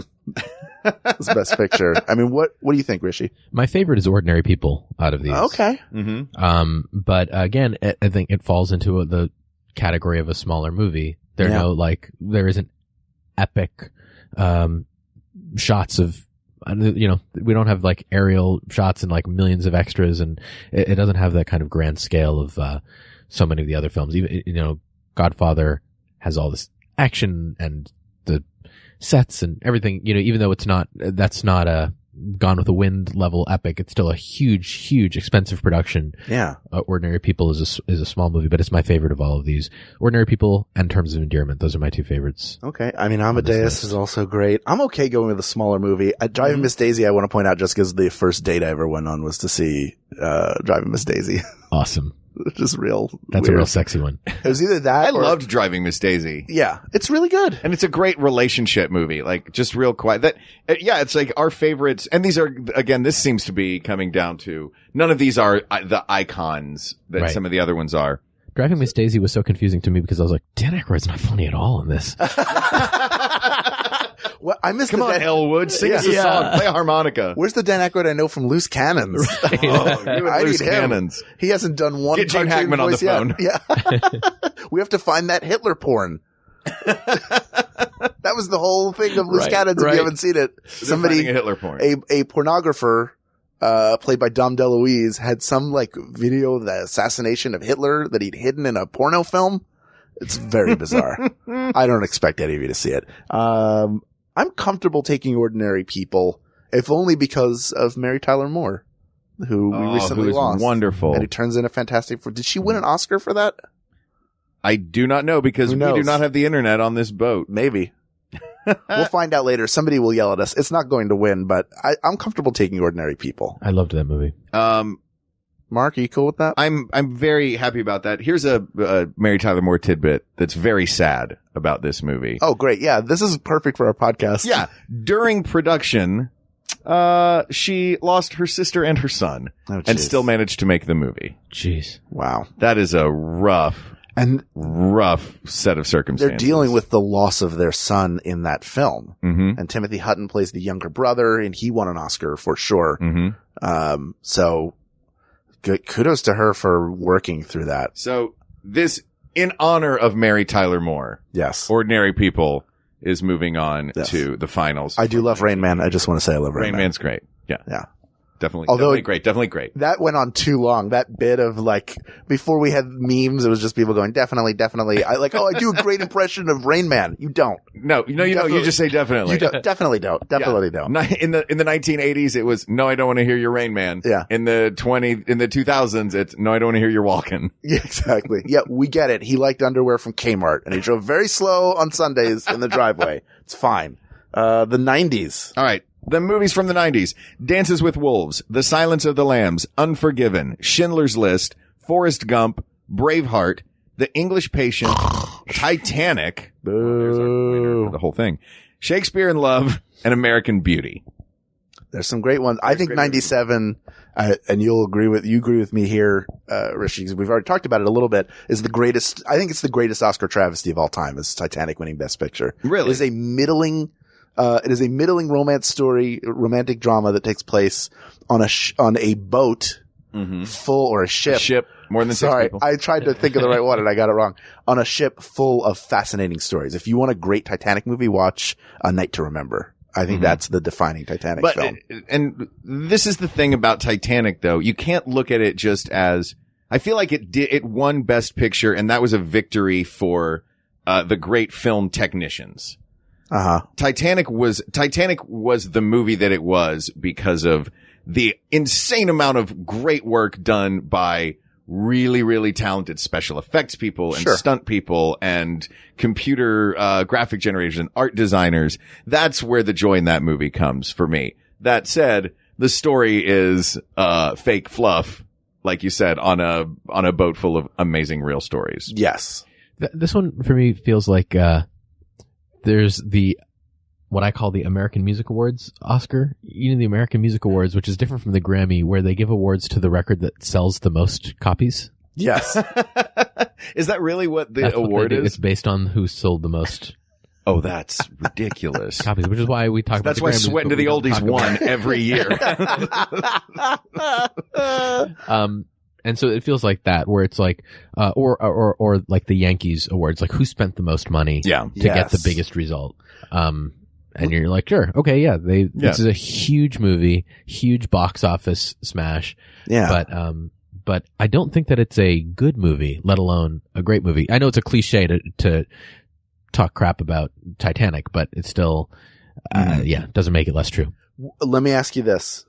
It's Best Picture. I mean, what do you think, Rishi? My favorite is Ordinary People out of these. Okay. Mm-hmm. But again, I think it falls into the category of a smaller movie. There isn't epic, shots of, we don't have like aerial shots and like millions of extras, and it doesn't have that kind of grand scale of, so many of the other films. Even, Godfather has all this action and the sets and everything, even though that's not Gone with the Wind level epic. It's still a huge expensive production. Yeah. Ordinary People is a small movie, but it's my favorite of all of these. Ordinary People and Terms of Endearment. Those are my two favorites. Okay. I mean, Amadeus is also great. I'm okay going with a smaller movie. Driving Miss Daisy, I want to point out just because the first date I ever went on was to see, Driving Miss Daisy. Awesome. Just real. That's weird. a real sexy one. It was either that I or, loved Driving Miss Daisy. Yeah. It's really good. And it's a great relationship movie, like just real quiet. That, it's like our favorites. And these are, again, this seems to be coming down to none of these are the icons that Right. some of the other ones are. Driving Miss Daisy was so confusing to me because I was like, Dan Aykroyd's not funny at all in this. Well, I missed Come on, Dan- Elwood, sing us a Yeah. song, play a harmonica. Where's the Dan Aykroyd I know from Loose Cannons? Oh, you and I Loose need him. Cannons. He hasn't done one. Get Gene cartoon Hackman on the voice yet. phone. Yeah. We have to find that Hitler porn. That was the whole thing of Loose Right, Cannons. If right. you haven't seen it, Finding a Hitler porn. a pornographer, played by Dom DeLuise, had some like video of the assassination of Hitler that he'd hidden in a porno film. It's very bizarre. I don't expect any of you to see it. I'm comfortable taking Ordinary People, if only because of Mary Tyler Moore, who we recently who is lost. wonderful. And who turns in a fantastic. Did she win an Oscar for that? I do not know because Who we do knows? not have the internet on this boat. Maybe. We'll find out later. Somebody will yell at us. It's not going to win, but I'm comfortable taking Ordinary People. I loved that movie. Mark, are you cool with that? I'm very happy about that. Here's a Mary Tyler Moore tidbit that's very sad about this movie. Oh, great. Yeah, this is perfect for our podcast. Yeah. During production, she lost her sister and her son Oh, and jeez. still managed to make the movie. Jeez. Wow. That is a rough set of circumstances. They're dealing with the loss of their son in that film. Mm-hmm. And Timothy Hutton plays the younger brother, and he won an Oscar for sure. Mm-hmm. So good, kudos to her for working through that. So this, in honor of Mary Tyler Moore, Yes. Ordinary People is moving on Yes. to the finals. I do love Rain Man. I just want to say I love Rain Rain Man. Man's great. Yeah. Yeah. Definitely. Although Definitely great. That went on too long. That bit of like, before we had memes, it was just people going, definitely. I do a great impression of Rain Man. You don't. No, you Definitely. just say definitely. You don't. Definitely don't. Definitely don't. In the 1980s, it was, no, I don't want to hear your Rain Man. Yeah. In the 2000s, it's, no, I don't want to hear your Walkin'. Yeah, exactly. Yeah, we get it. He liked underwear from Kmart and he drove very slow on Sundays in the driveway. It's fine. The 90s. All right. The movies from the 90s. Dances with Wolves, The Silence of the Lambs, Unforgiven, Schindler's List, Forrest Gump, Braveheart, The English Patient, Titanic. There's our winner for the whole thing. Shakespeare in Love, and American Beauty. There's some great ones. I think 97, and you agree with me here, Rishi, because we've already talked about it a little bit, is the greatest, I think it's the greatest Oscar travesty of all time, is Titanic winning Best Picture. Really? It is a middling romance story, romantic drama that takes place on a boat full, or a ship. A ship, more than six Sorry, people. I tried to think of the right one and I got it wrong. On a ship full of fascinating stories. If you want a great Titanic movie, watch A Night to Remember. I think that's the defining Titanic film. And this is the thing about Titanic, though. You can't look at it just as, I feel like it won Best Picture, and that was a victory for the great film technicians. Titanic was the movie that it was because of the insane amount of great work done by really, really talented special effects people and stunt people and computer graphic generators and art designers. That's where the joy in that movie comes for me. That said, the story is fake fluff, like you said, on a boat full of amazing real stories. Yes. This one for me feels like there's what I call the American Music Awards Oscar. You know, the American Music Awards, which is different from the Grammy, where they give awards to the record that sells the most copies. Yes. Is that really what the That's what award they do. is? It's based on who sold the most Oh, that's ridiculous. copies, which is why we talk about That's the why Grammys, Sweating but to the we don't Oldies talk about won every year. And so it feels like that, where it's like, or like the Yankees awards, like who spent the most money Yeah. to get the biggest result. And you're like, sure, okay, yeah, this is a huge movie, huge box office smash. Yeah. But I don't think that it's a good movie, let alone a great movie. I know it's a cliche to talk crap about Titanic, but it's still, doesn't make it less true. Let me ask you this.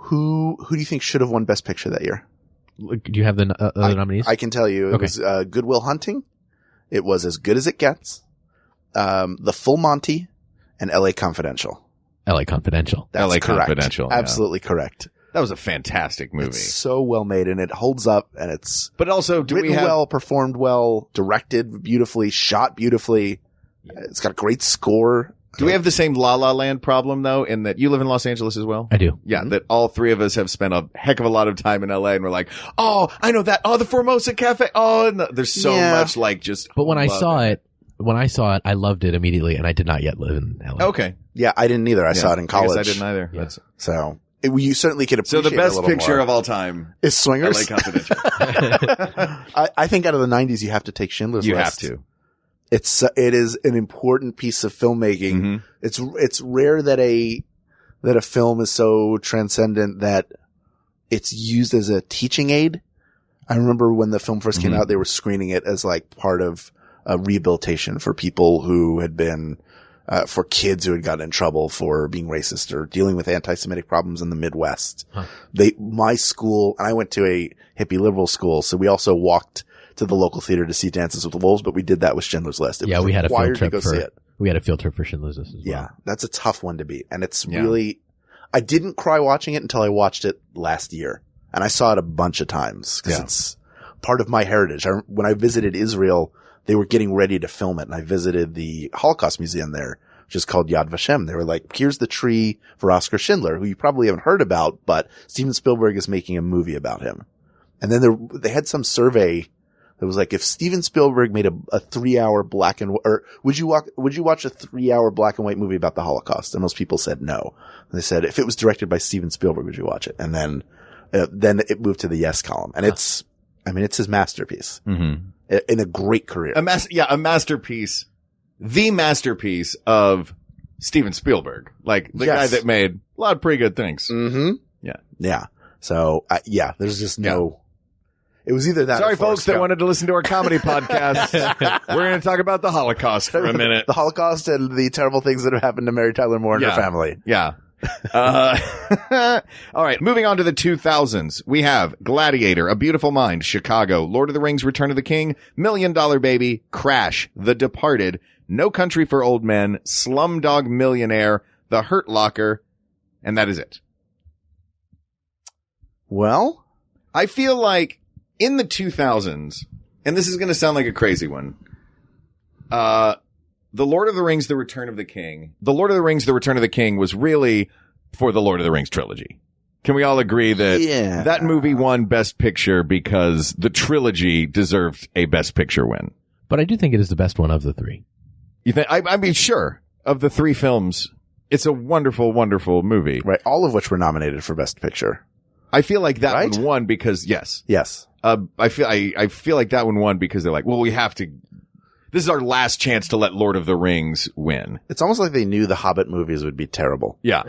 Who do you think should have won Best Picture that year? Do you have the other nominees? I can tell you. It Okay. was Good Will Hunting. It was As Good as It Gets. The Full Monty and L.A. Confidential. L.A. Confidential. That's L.A. correct. Confidential, yeah. Absolutely correct. That was a fantastic movie. It's so well made and it holds up and it's But also, written well, performed well, directed beautifully, shot beautifully. It's got a great score. do we have the same La La Land problem though, in that you live in Los Angeles as well? I do. Yeah, that all three of us have spent a heck of a lot of time in LA and we're like, oh, I know that. Oh, the Formosa Cafe. Oh, and there's so much like just. But when I love saw it, I loved it immediately, and I did not yet live in LA. Okay. Yeah, I didn't either. I saw it in college. I guess I didn't either. Yeah. So you certainly could So appreciate the it a best little picture more. of all time, is Swingers. LA Confidential. I think out of the 90s, you have to take Schindler's You List. have to. It is an important piece of filmmaking. Mhm. It's rare that a film is so transcendent that it's used as a teaching aid. I remember when the film first came out, they were screening it as like part of a rehabilitation for people who had been, for kids who had gotten in trouble for being racist or dealing with anti-Semitic problems in the Midwest. Huh. My school, and I went to a hippie liberal school, so we also walked to the local theater to see Dances with the Wolves, but we did that with Schindler's List. It Yeah, was we had a field required to trip go see it. we had a field trip for Schindler's List as well. Yeah, that's a tough one to beat. And it's Yeah. really, I didn't cry watching it until I watched it last year. And I saw it a bunch of times because it's part of my heritage. When I visited Israel, they were getting ready to film it. And I visited the Holocaust Museum there, which is called Yad Vashem. They were like, here's the tree for Oscar Schindler, who you probably haven't heard about, but Steven Spielberg is making a movie about him. And then they had some survey that was like, if Steven Spielberg made a 3-hour black and or would you watch a 3-hour black and white movie about the Holocaust? And most people said no. And they said, if it was directed by Steven Spielberg, would you watch it? And then it moved to the yes column. And it's his masterpiece in a great career. A masterpiece. The masterpiece of Steven Spielberg. Like the guy that made a lot of pretty good things. Mm-hmm. Yeah. Yeah. So, there's just no, it was either that Sorry, or Forrest folks that Gump. wanted to listen to our comedy podcast. We're going to talk about the Holocaust for a minute. The Holocaust and the terrible things that have happened to Mary Tyler Moore and her family. Yeah. All right. Moving on to the 2000s. We have Gladiator, A Beautiful Mind, Chicago, Lord of the Rings, Return of the King, $1 Million Baby, Crash, The Departed, No Country for Old Men, Slumdog Millionaire, The Hurt Locker, and that is it. Well, I feel like in the 2000s, and this is going to sound like a crazy one, The Lord of the Rings, The Return of the King. The Lord of the Rings, The Return of the King was really for the Lord of the Rings trilogy. Can we all agree that that movie won Best Picture because the trilogy deserved a Best Picture win? But I do think it is the best one of the three. You think? I mean, sure. Of the three films, it's a wonderful, wonderful movie. right. All of which were nominated for Best Picture. I feel like that Right? one won because yes. Yes. I feel like that one won because they're like, well, we have to. This is our last chance to let Lord of the Rings win. It's almost like they knew the Hobbit movies would be terrible. Yeah.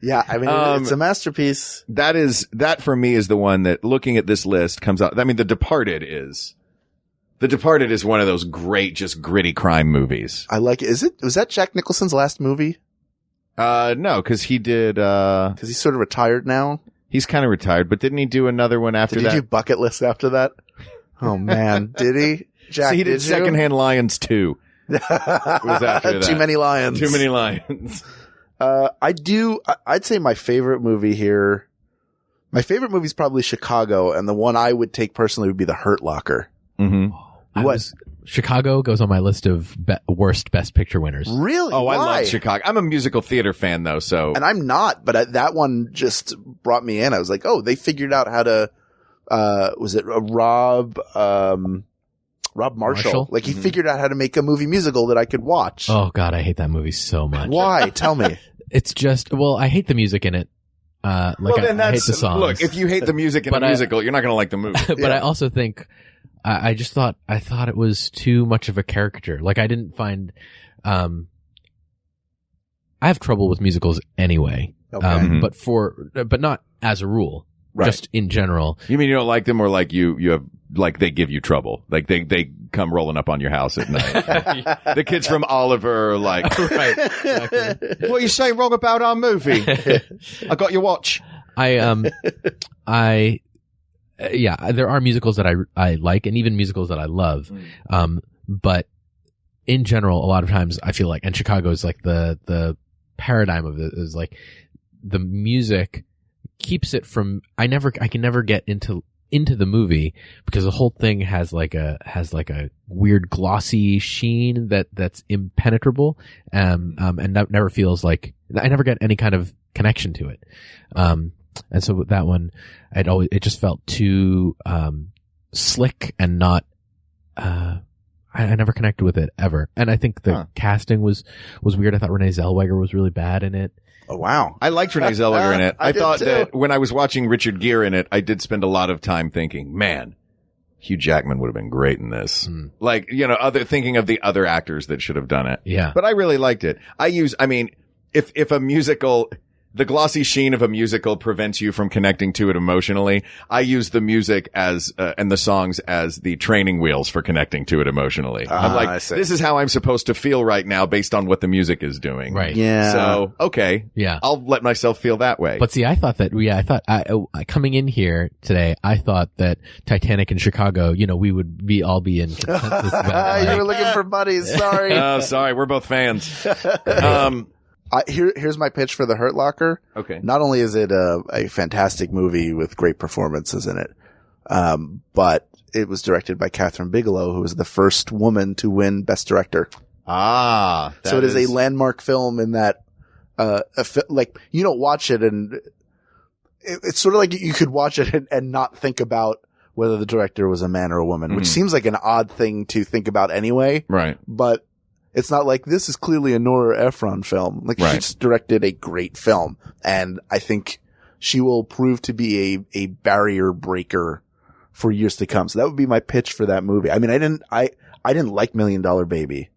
Yeah. I mean, it's a masterpiece. That for me is the one that looking at this list comes out. I mean, The Departed is one of those great, just gritty crime movies. I like it. Was that Jack Nicholson's last movie? No, cause he did, Cause he's sort of retired now. he's kind of retired, but didn't he do another one after Did that? he do Bucket List after that? Oh man. Did he? Jack, So he did you? Secondhand Lions 2. Was after that. Too Many Lions. Too Many Lions. I'd say my favorite movie here, my favorite movie is probably Chicago, and the one I would take personally would be The Hurt Locker. Mm-hmm. Chicago goes on my list of worst Best Picture winners. Really? Oh, I Why? love Chicago. I'm a musical theater fan though, so. And I'm not, but that one just brought me in. I was like, oh, they figured out how to, was it Rob Marshall? Like he figured out how to make a movie musical that I could watch. Oh God, I hate that movie so much. Why? Tell me. It's just, well, I hate the music in it. I hate the songs. Look, if you hate the music in a musical, you're not going to like the movie. But I also think, I thought it was too much of a caricature. Like I didn't find, I have trouble with musicals anyway. Okay. But not as a rule. Right. Just in general. You mean you don't like them, or like you have, like they give you trouble? Like they come rolling up on your house at night. The kids from Oliver are like, Right. Exactly. what are you saying wrong about our movie? I got your watch. Yeah, there are musicals that I like, and even musicals that I love. But in general, a lot of times I feel like, and Chicago is like the paradigm of it is like the music keeps it from, I can never get into the movie because the whole thing has like a weird glossy sheen that's impenetrable, and that never feels like, I never get any kind of connection to it. And so with that one, it just felt too slick and not, I never connected with it ever. And I think the casting was weird. I thought Renee Zellweger was really bad in it. Oh, wow. I liked Renee Zellweger in it. I did thought too. that when I was watching Richard Gere in it, I did spend a lot of time thinking, man, Hugh Jackman would have been great in this. Like, thinking of the other actors that should have done it. Yeah. But I really liked it. If a musical, the glossy sheen of a musical prevents you from connecting to it emotionally, I use the music as, and the songs as the training wheels for connecting to it emotionally. I'm I like, see. this is how I'm supposed to feel right now based on what the music is doing. Right. Yeah. So, okay. Yeah. I'll let myself feel that way. But see, I thought coming in here today, I thought that Titanic in Chicago, we would all be in consensus about it. You were looking for buddies. Sorry. Oh, sorry. We're both fans. Here's my pitch for The Hurt Locker. Okay. Not only is it a fantastic movie with great performances in it, but it was directed by Catherine Bigelow, who was the first woman to win Best Director. So it is a landmark film in that, you don't watch it and it's sort of like you could watch it and not think about whether the director was a man or a woman, which seems like an odd thing to think about anyway. Right. But it's not like this is clearly a Nora Ephron film. Like Right. she's directed a great film, and I think she will prove to be a barrier breaker for years to come. So that would be my pitch for that movie. I mean, I didn't like $1 Million Baby.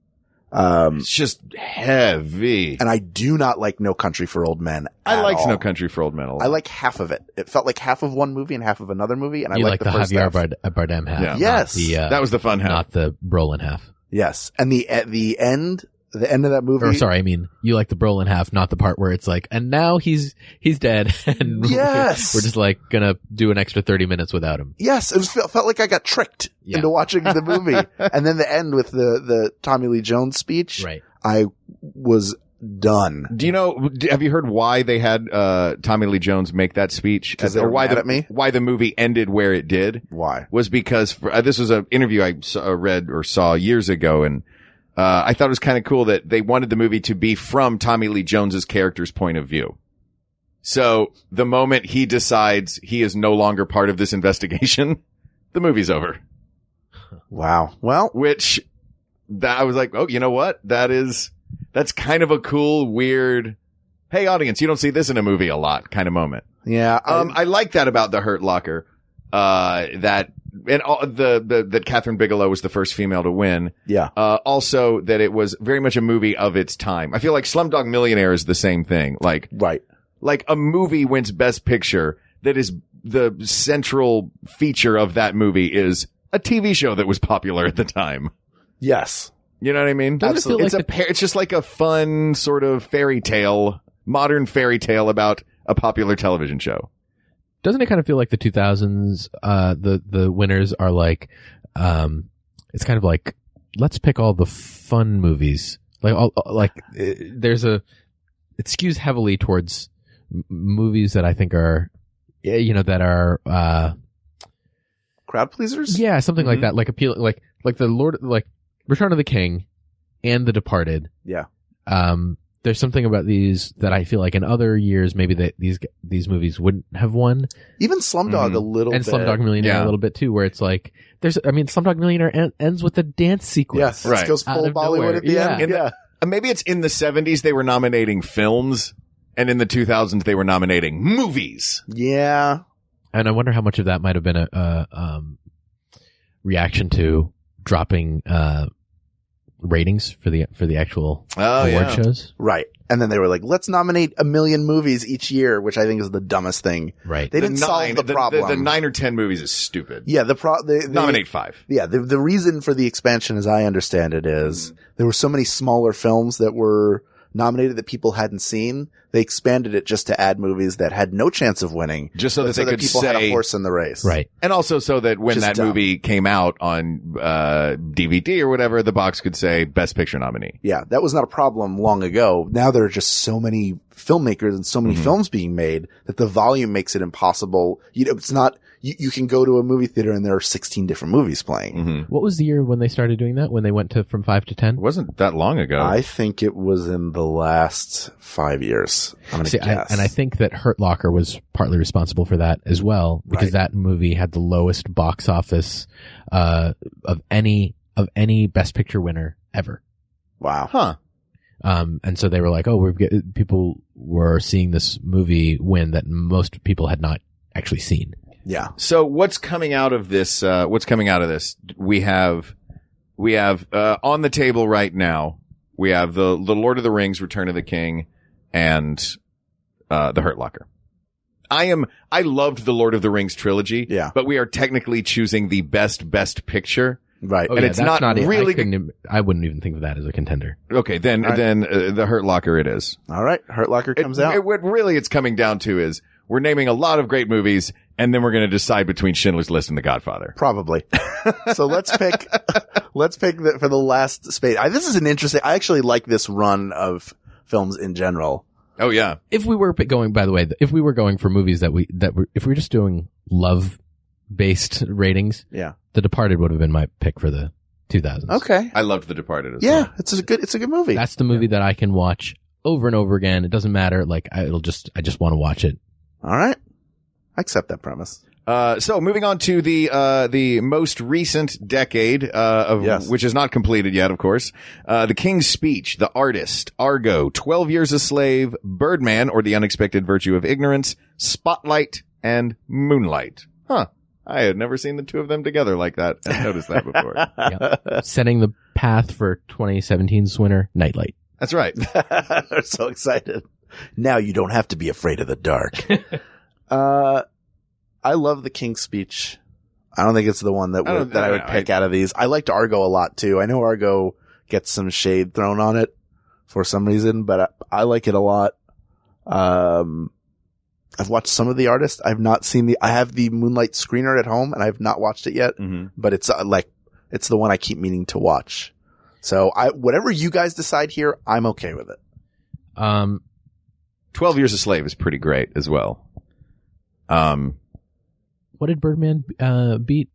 It's just heavy. And I do not like No Country for Old Men. I liked all. No Country for Old Men a lot. I like half of it. It felt like half of one movie and half of another movie, and You I like like the first Javier half. Bardem half. Yeah. not Yes. that was the fun half. not the Brolin half. Yes, and the end of that movie. Or sorry, I mean, you like the Brolin half, not the part where it's like, and now he's dead, and Yes. we're just like gonna do an extra 30 minutes without him. Yes, it felt like I got tricked into watching the movie, and then the end with the Tommy Lee Jones speech. Right. I was done. Do you know, have you heard why they had Tommy Lee Jones make that speech? 'Cause they were why mad at me? Why the movie ended where it did? Why? Was because this was an interview I read or saw years ago, and I thought it was kind of cool that they wanted the movie to be from Tommy Lee Jones's character's point of view. So the moment he decides he is no longer part of this investigation, the movie's over. Wow. Well, Which I was like, oh, you know what? That's kind of a cool, weird, hey audience, you don't see this in a movie a lot kind of moment. yeah. I like that about The Hurt Locker. That Catherine Bigelow was the first female to win. Yeah. Also that it was very much a movie of its time. I feel like Slumdog Millionaire is the same thing. Like a movie wins Best Picture that is the central feature of that movie is a TV show that was popular at the time. Yes. You know what I mean? Doesn't it feel like It's just like a fun sort of fairy tale, modern fairy tale about a popular television show. Doesn't it kind of feel like the 2000s, the winners are like, it's kind of like, let's pick all the fun movies. It skews heavily towards movies that I think are, that are, Crowd pleasers? yeah, something like that, like appeal, like Return of the King and The Departed. Yeah. There's something about these that I feel like in other years maybe that these movies wouldn't have won. Even Slumdog a little And bit. Slumdog Millionaire a little bit too, where it's like Slumdog Millionaire ends with a dance sequence. Yes. It goes Out full of Bollywood nowhere. at the end. Yeah. Maybe it's in the 70s they were nominating films, and in the 2000s they were nominating movies. Yeah. And I wonder how much of that might have been a reaction to dropping ratings for the actual award shows. Right. And then they were like, let's nominate 1 million movies each year, which I think is the dumbest thing. Right. They didn't solve the problem. The 9 or 10 movies is stupid. Yeah. Nominate 5. Yeah. The reason for the expansion, as I understand it, is there were so many smaller films that were nominated that people hadn't seen. They expanded it just to add movies that had no chance of winning. Just so that they could people say, had a horse in the race. Right. And also so that when Just that dumb. movie came out on DVD or whatever, the box could say Best Picture nominee. Yeah. That was not a problem long ago. Now there are just so many filmmakers and so many films being made that the volume makes it impossible. It's not, you can go to a movie theater and there are 16 different movies playing. What was the year when they started doing that? When they went from 5 to 10? It wasn't that long ago. I think it was in the last 5 years. I'm going to guess. And I think that Hurt Locker was partly responsible for that as well, because that movie had the lowest box office of any Best Picture winner ever. Wow. Huh. And so they were like, oh, people were seeing this movie win that most people had not actually seen. Yeah. So what's coming out of this? We have on the table right now, we have the Lord of the Rings, Return of the King, and the Hurt Locker. I loved the Lord of the Rings trilogy. Yeah. But we are technically choosing the best Picture. Right. And it's not really I wouldn't even think of that as a contender. Okay, then the Hurt Locker it is. All right. Hurt Locker comes out. What really it's coming down to is we're naming a lot of great movies, and then we're going to decide between Schindler's List and The Godfather. Probably. So let's pick for the last spade. This is an interesting, I actually like this run of films in general. Oh yeah. If we were going, by the way, if we were going for movies if we were just doing love-based ratings, yeah, The Departed would have been my pick for the 2000s. Okay. I loved The Departed as well. Yeah, it's a good movie. That's the movie that I can watch over and over again. It doesn't matter. Like I just want to watch it. All right. I accept that premise. So moving on to the most recent decade, which is not completed yet, of course. The King's Speech, The Artist, Argo, 12 Years a Slave, Birdman, or The Unexpected Virtue of Ignorance, Spotlight, and Moonlight. Huh. I had never seen the two of them together like that and noticed that before. Yep. Setting the path for 2017's winner, Nightlight. That's right. I'm so excited. Now you don't have to be afraid of the dark. I love The King's Speech. I don't think it's the one that I would pick out of these. I liked Argo a lot too. I know Argo gets some shade thrown on it for some reason, but I like it a lot. I've watched some of The Artist. I've not seen I have the Moonlight screener at home and I've not watched it yet, but it's it's the one I keep meaning to watch. So whatever you guys decide here, I'm okay with it. 12 Years a Slave is pretty great as well. What did Birdman beat?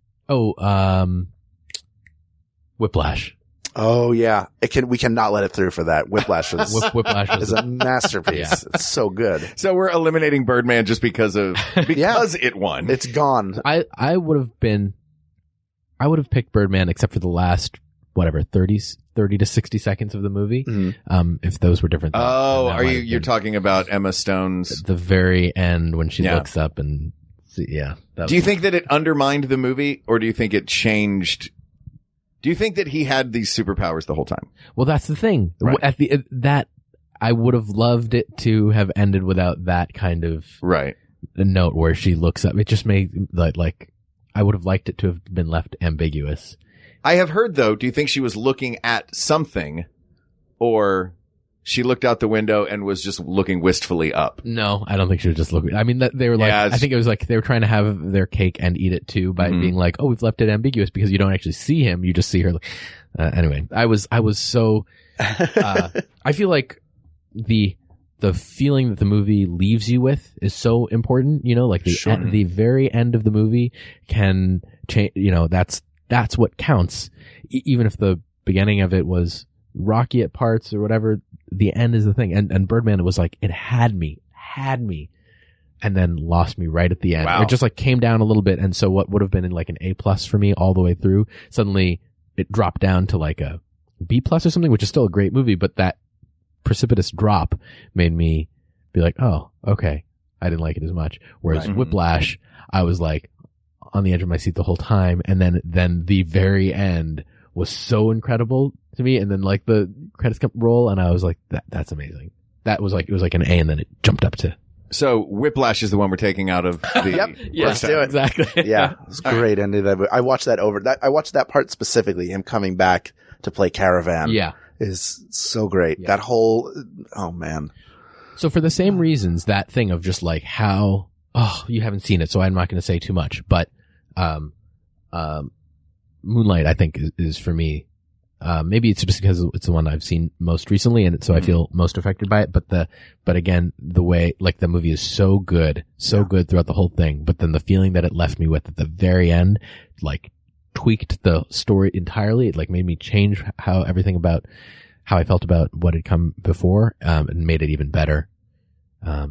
Whiplash. Oh yeah, we cannot let it through for that. Whiplash is a masterpiece. Yeah. It's so good. So we're eliminating Birdman just because it won. It's gone. I would have picked Birdman except for the last 30 to 60 seconds of the movie. If those were different. You're talking about Emma Stone's the very end when she looks up and do you think that it undermined the movie, or do you think it changed? Do you think that he had these superpowers the whole time? Well, that's the thing. Right. That I would have loved it to have ended without that kind of note where she looks up. It just made like I would have liked it to have been left ambiguous. I have heard though. Do you think she was looking at something, or she looked out the window and was just looking wistfully up? No, I don't think she was just looking. I mean, they were like, I think it was like they were trying to have their cake and eat it too by being like, oh, we've left it ambiguous because you don't actually see him. You just see her. Anyway, I was so, I feel like the feeling that the movie leaves you with is so important, like the very end of the movie can change, that's what counts. Even if the beginning of it was rocky at parts or whatever, the end is the thing. And Birdman was like, it had me, and then lost me right at the end. Wow. It just like came down a little bit. And so what would have been like an A+ for me all the way through, suddenly it dropped down to like a B+ or something, which is still a great movie, but that precipitous drop made me be like, oh, okay, I didn't like it as much. Whereas Whiplash, I was like on the edge of my seat the whole time. And then the very end was so incredible to me, and then like the credits roll, and I was like, that's amazing. It was like an A, and then it jumped up to. So Whiplash is the one we're taking out of the. Yep. Let's do it. Exactly. Yeah, it's great ending. I watched that I watched that part specifically. Him coming back to play Caravan. Yeah. Is so great. Yeah. That whole, oh man. So for the same reasons, that thing of just like how, you haven't seen it, so I'm not going to say too much, but, Moonlight, I think is for me, maybe it's just because it's the one I've seen most recently, and so I feel most affected by it, but again, the way, like the movie is so good throughout the whole thing, but then the feeling that it left me with at the very end, like, tweaked the story entirely. It like made me change how I felt about what had come before, and made it even better. All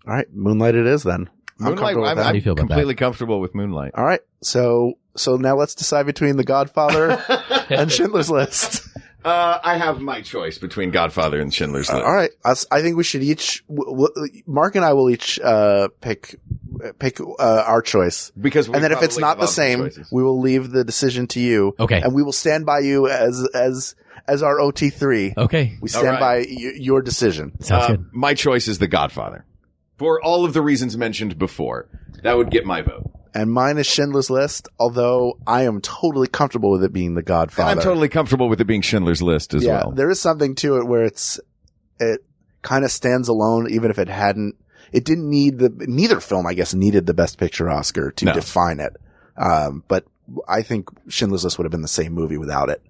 right. Moonlight it is then. Moonlight, I'm completely comfortable with Moonlight. All right. So now let's decide between The Godfather and Schindler's List. I have my choice between Godfather and Schindler's List. All right. I think we should each, Mark and I will each, pick our choice. Because and then if it's not the same, we will leave the decision to you. Okay. And we will stand by you as our OT3. Okay. We stand by your decision. Sounds good. My choice is The Godfather. For all of the reasons mentioned before. That would get my vote. And mine is Schindler's List, although I am totally comfortable with it being The Godfather. And I'm totally comfortable with it being Schindler's List as well. There is something to it where it kind of stands alone, even if it didn't need neither film, I guess, needed the Best Picture Oscar to define it. But I think Schindler's List would have been the same movie without it.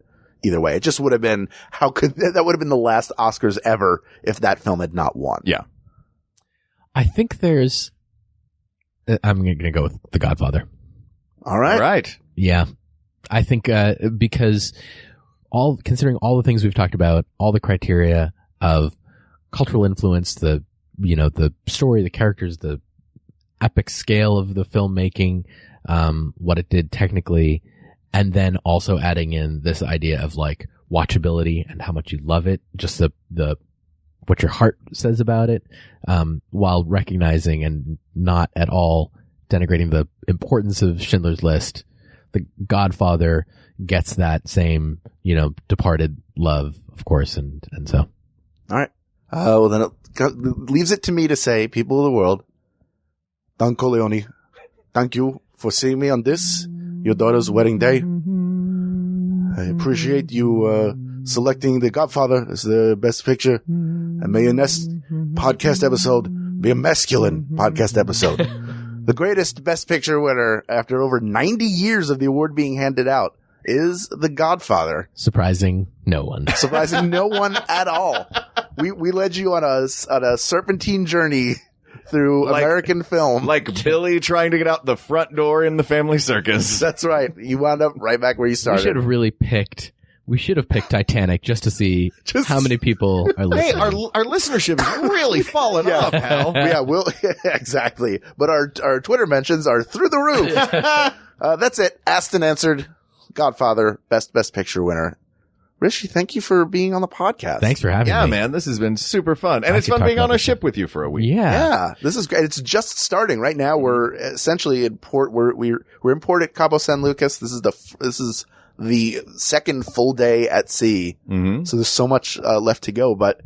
Either way, it just would have been, that would have been the last Oscars ever if that film had not won. Yeah. I think I'm going to go with The Godfather. All right. Yeah. I think, because considering all the things we've talked about, all the criteria of cultural influence, the story, the characters, the epic scale of the filmmaking, what it did technically, and then also adding in this idea of like watchability and how much you love it, just the what your heart says about it, while recognizing and not at all denigrating the importance of Schindler's List. The Godfather gets that same, departed love, of course, and so. All right. Well, then it leaves it to me to say, people of the world, Don Corleone, thank you for seeing me on this, your daughter's wedding day. I appreciate you selecting The Godfather as the best picture. And may your next podcast episode be a masculine podcast episode. The greatest best picture winner after over 90 years of the award being handed out is The Godfather. Surprising no one. Surprising no one at all. We led you on a serpentine journey through American film. Like Billy trying to get out the front door in the family circus. That's right. You wound up right back where you started. We should have picked Titanic just to see how many people are listening. Hey, our listenership is really falling off, Hal. Yeah, exactly. But our Twitter mentions are through the roof. That's it. Asked and answered. Godfather, best picture winner. Rishi, thank you for being on the podcast. Thanks for having me. Yeah, man, this has been super fun. And it's fun being on a ship with you for a week. Yeah. This is great. It's just starting. Right now we're essentially in port. We're in port at Cabo San Lucas. This is the second full day at sea. Mm-hmm. So there's so much left to go, but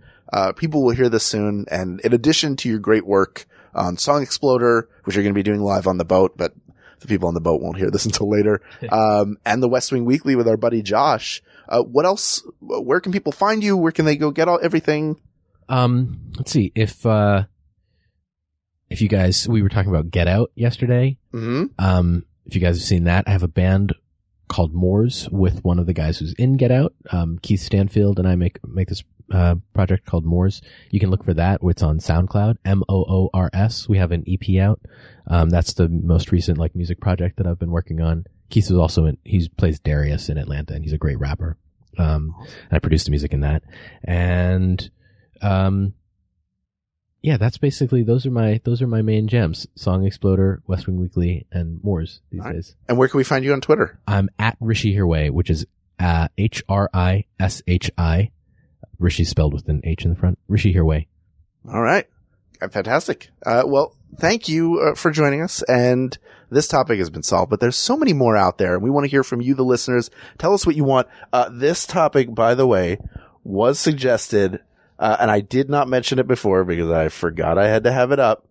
people will hear this soon. And in addition to your great work on Song Exploder, which you're going to be doing live on the boat, but the people on the boat won't hear this until later, and the West Wing Weekly with our buddy Josh, what else? Where can people find you? Where can they go get everything? Let's see. If you guys, we were talking about Get Out yesterday. Mm-hmm. If you guys have seen that, I have a band called Moors with one of the guys who's in Get Out, Keith Stanfield, and I make this project called Moors. You can look for that. It's on SoundCloud, Moors. We have an EP out. That's the most recent music project that I've been working on. Keith is also he plays Darius in Atlanta, and he's a great rapper. And I produced the music in that. And yeah, that's basically those are my main gems: Song Exploder, West Wing Weekly, and Moors these days. And where can we find you on Twitter? I'm at Rishi Hirway, which is Hrishi. Rishi spelled with an H in the front. Rishi Hirway. All right. Fantastic. Well, thank you for joining us. And this topic has been solved, but there's so many more out there. And we want to hear from you, the listeners. Tell us what you want. This topic, by the way, was suggested, and I did not mention it before because I forgot I had to have it up.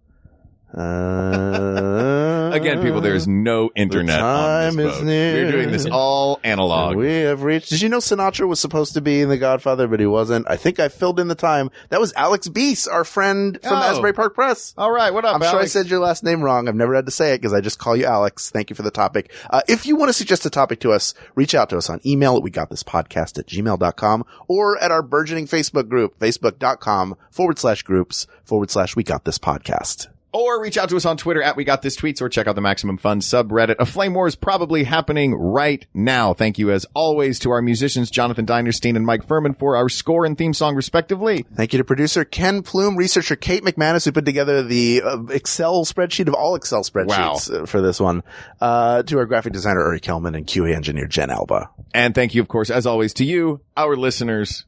Again, people, there is no internet on this boat. We're doing this all analog. We have reached. Did you know Sinatra was supposed to be in The Godfather, but he wasn't? I think I filled in the time. That was Alex Beese, our friend from Asbury Park Press. All right, what up, I'm Alex? sure I said your last name wrong. I've never had to say it because I just call you Alex. Thank you for the topic. If you want to suggest a topic to us, reach out to us on email at wegotThisPodcast@gmail.com or at our burgeoning Facebook group, facebook.com/groups/WeGotThisPodcast. Or reach out to us on Twitter at We Got This Tweets, or check out the Maximum Fun subreddit. A flame war is probably happening right now. Thank you, as always, to our musicians, Jonathan Dinerstein and Mike Furman, for our score and theme song, respectively. Thank you to producer Ken Plume, researcher Kate McManus, who put together the Excel spreadsheet of all Excel spreadsheets for this one. To our graphic designer, Uri Kelman, and QA engineer, Jen Alba. And thank you, of course, as always, to you, our listeners.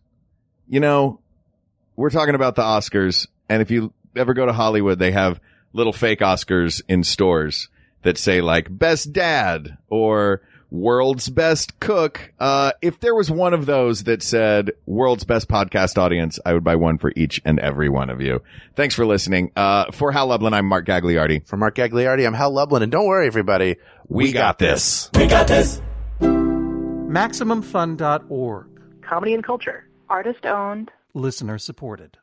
You know, we're talking about the Oscars, and if you ever go to Hollywood, they have little fake Oscars in stores that say like best dad or world's best cook. If there was one of those that said world's best podcast audience, I would buy one for each and every one of you. Thanks for listening. For Hal Lublin, I'm Mark Gagliardi. For Mark Gagliardi, I'm Hal Lublin. And don't worry, everybody. We got this. We got this. MaximumFun.org. Comedy and culture. Artist owned. Listener supported.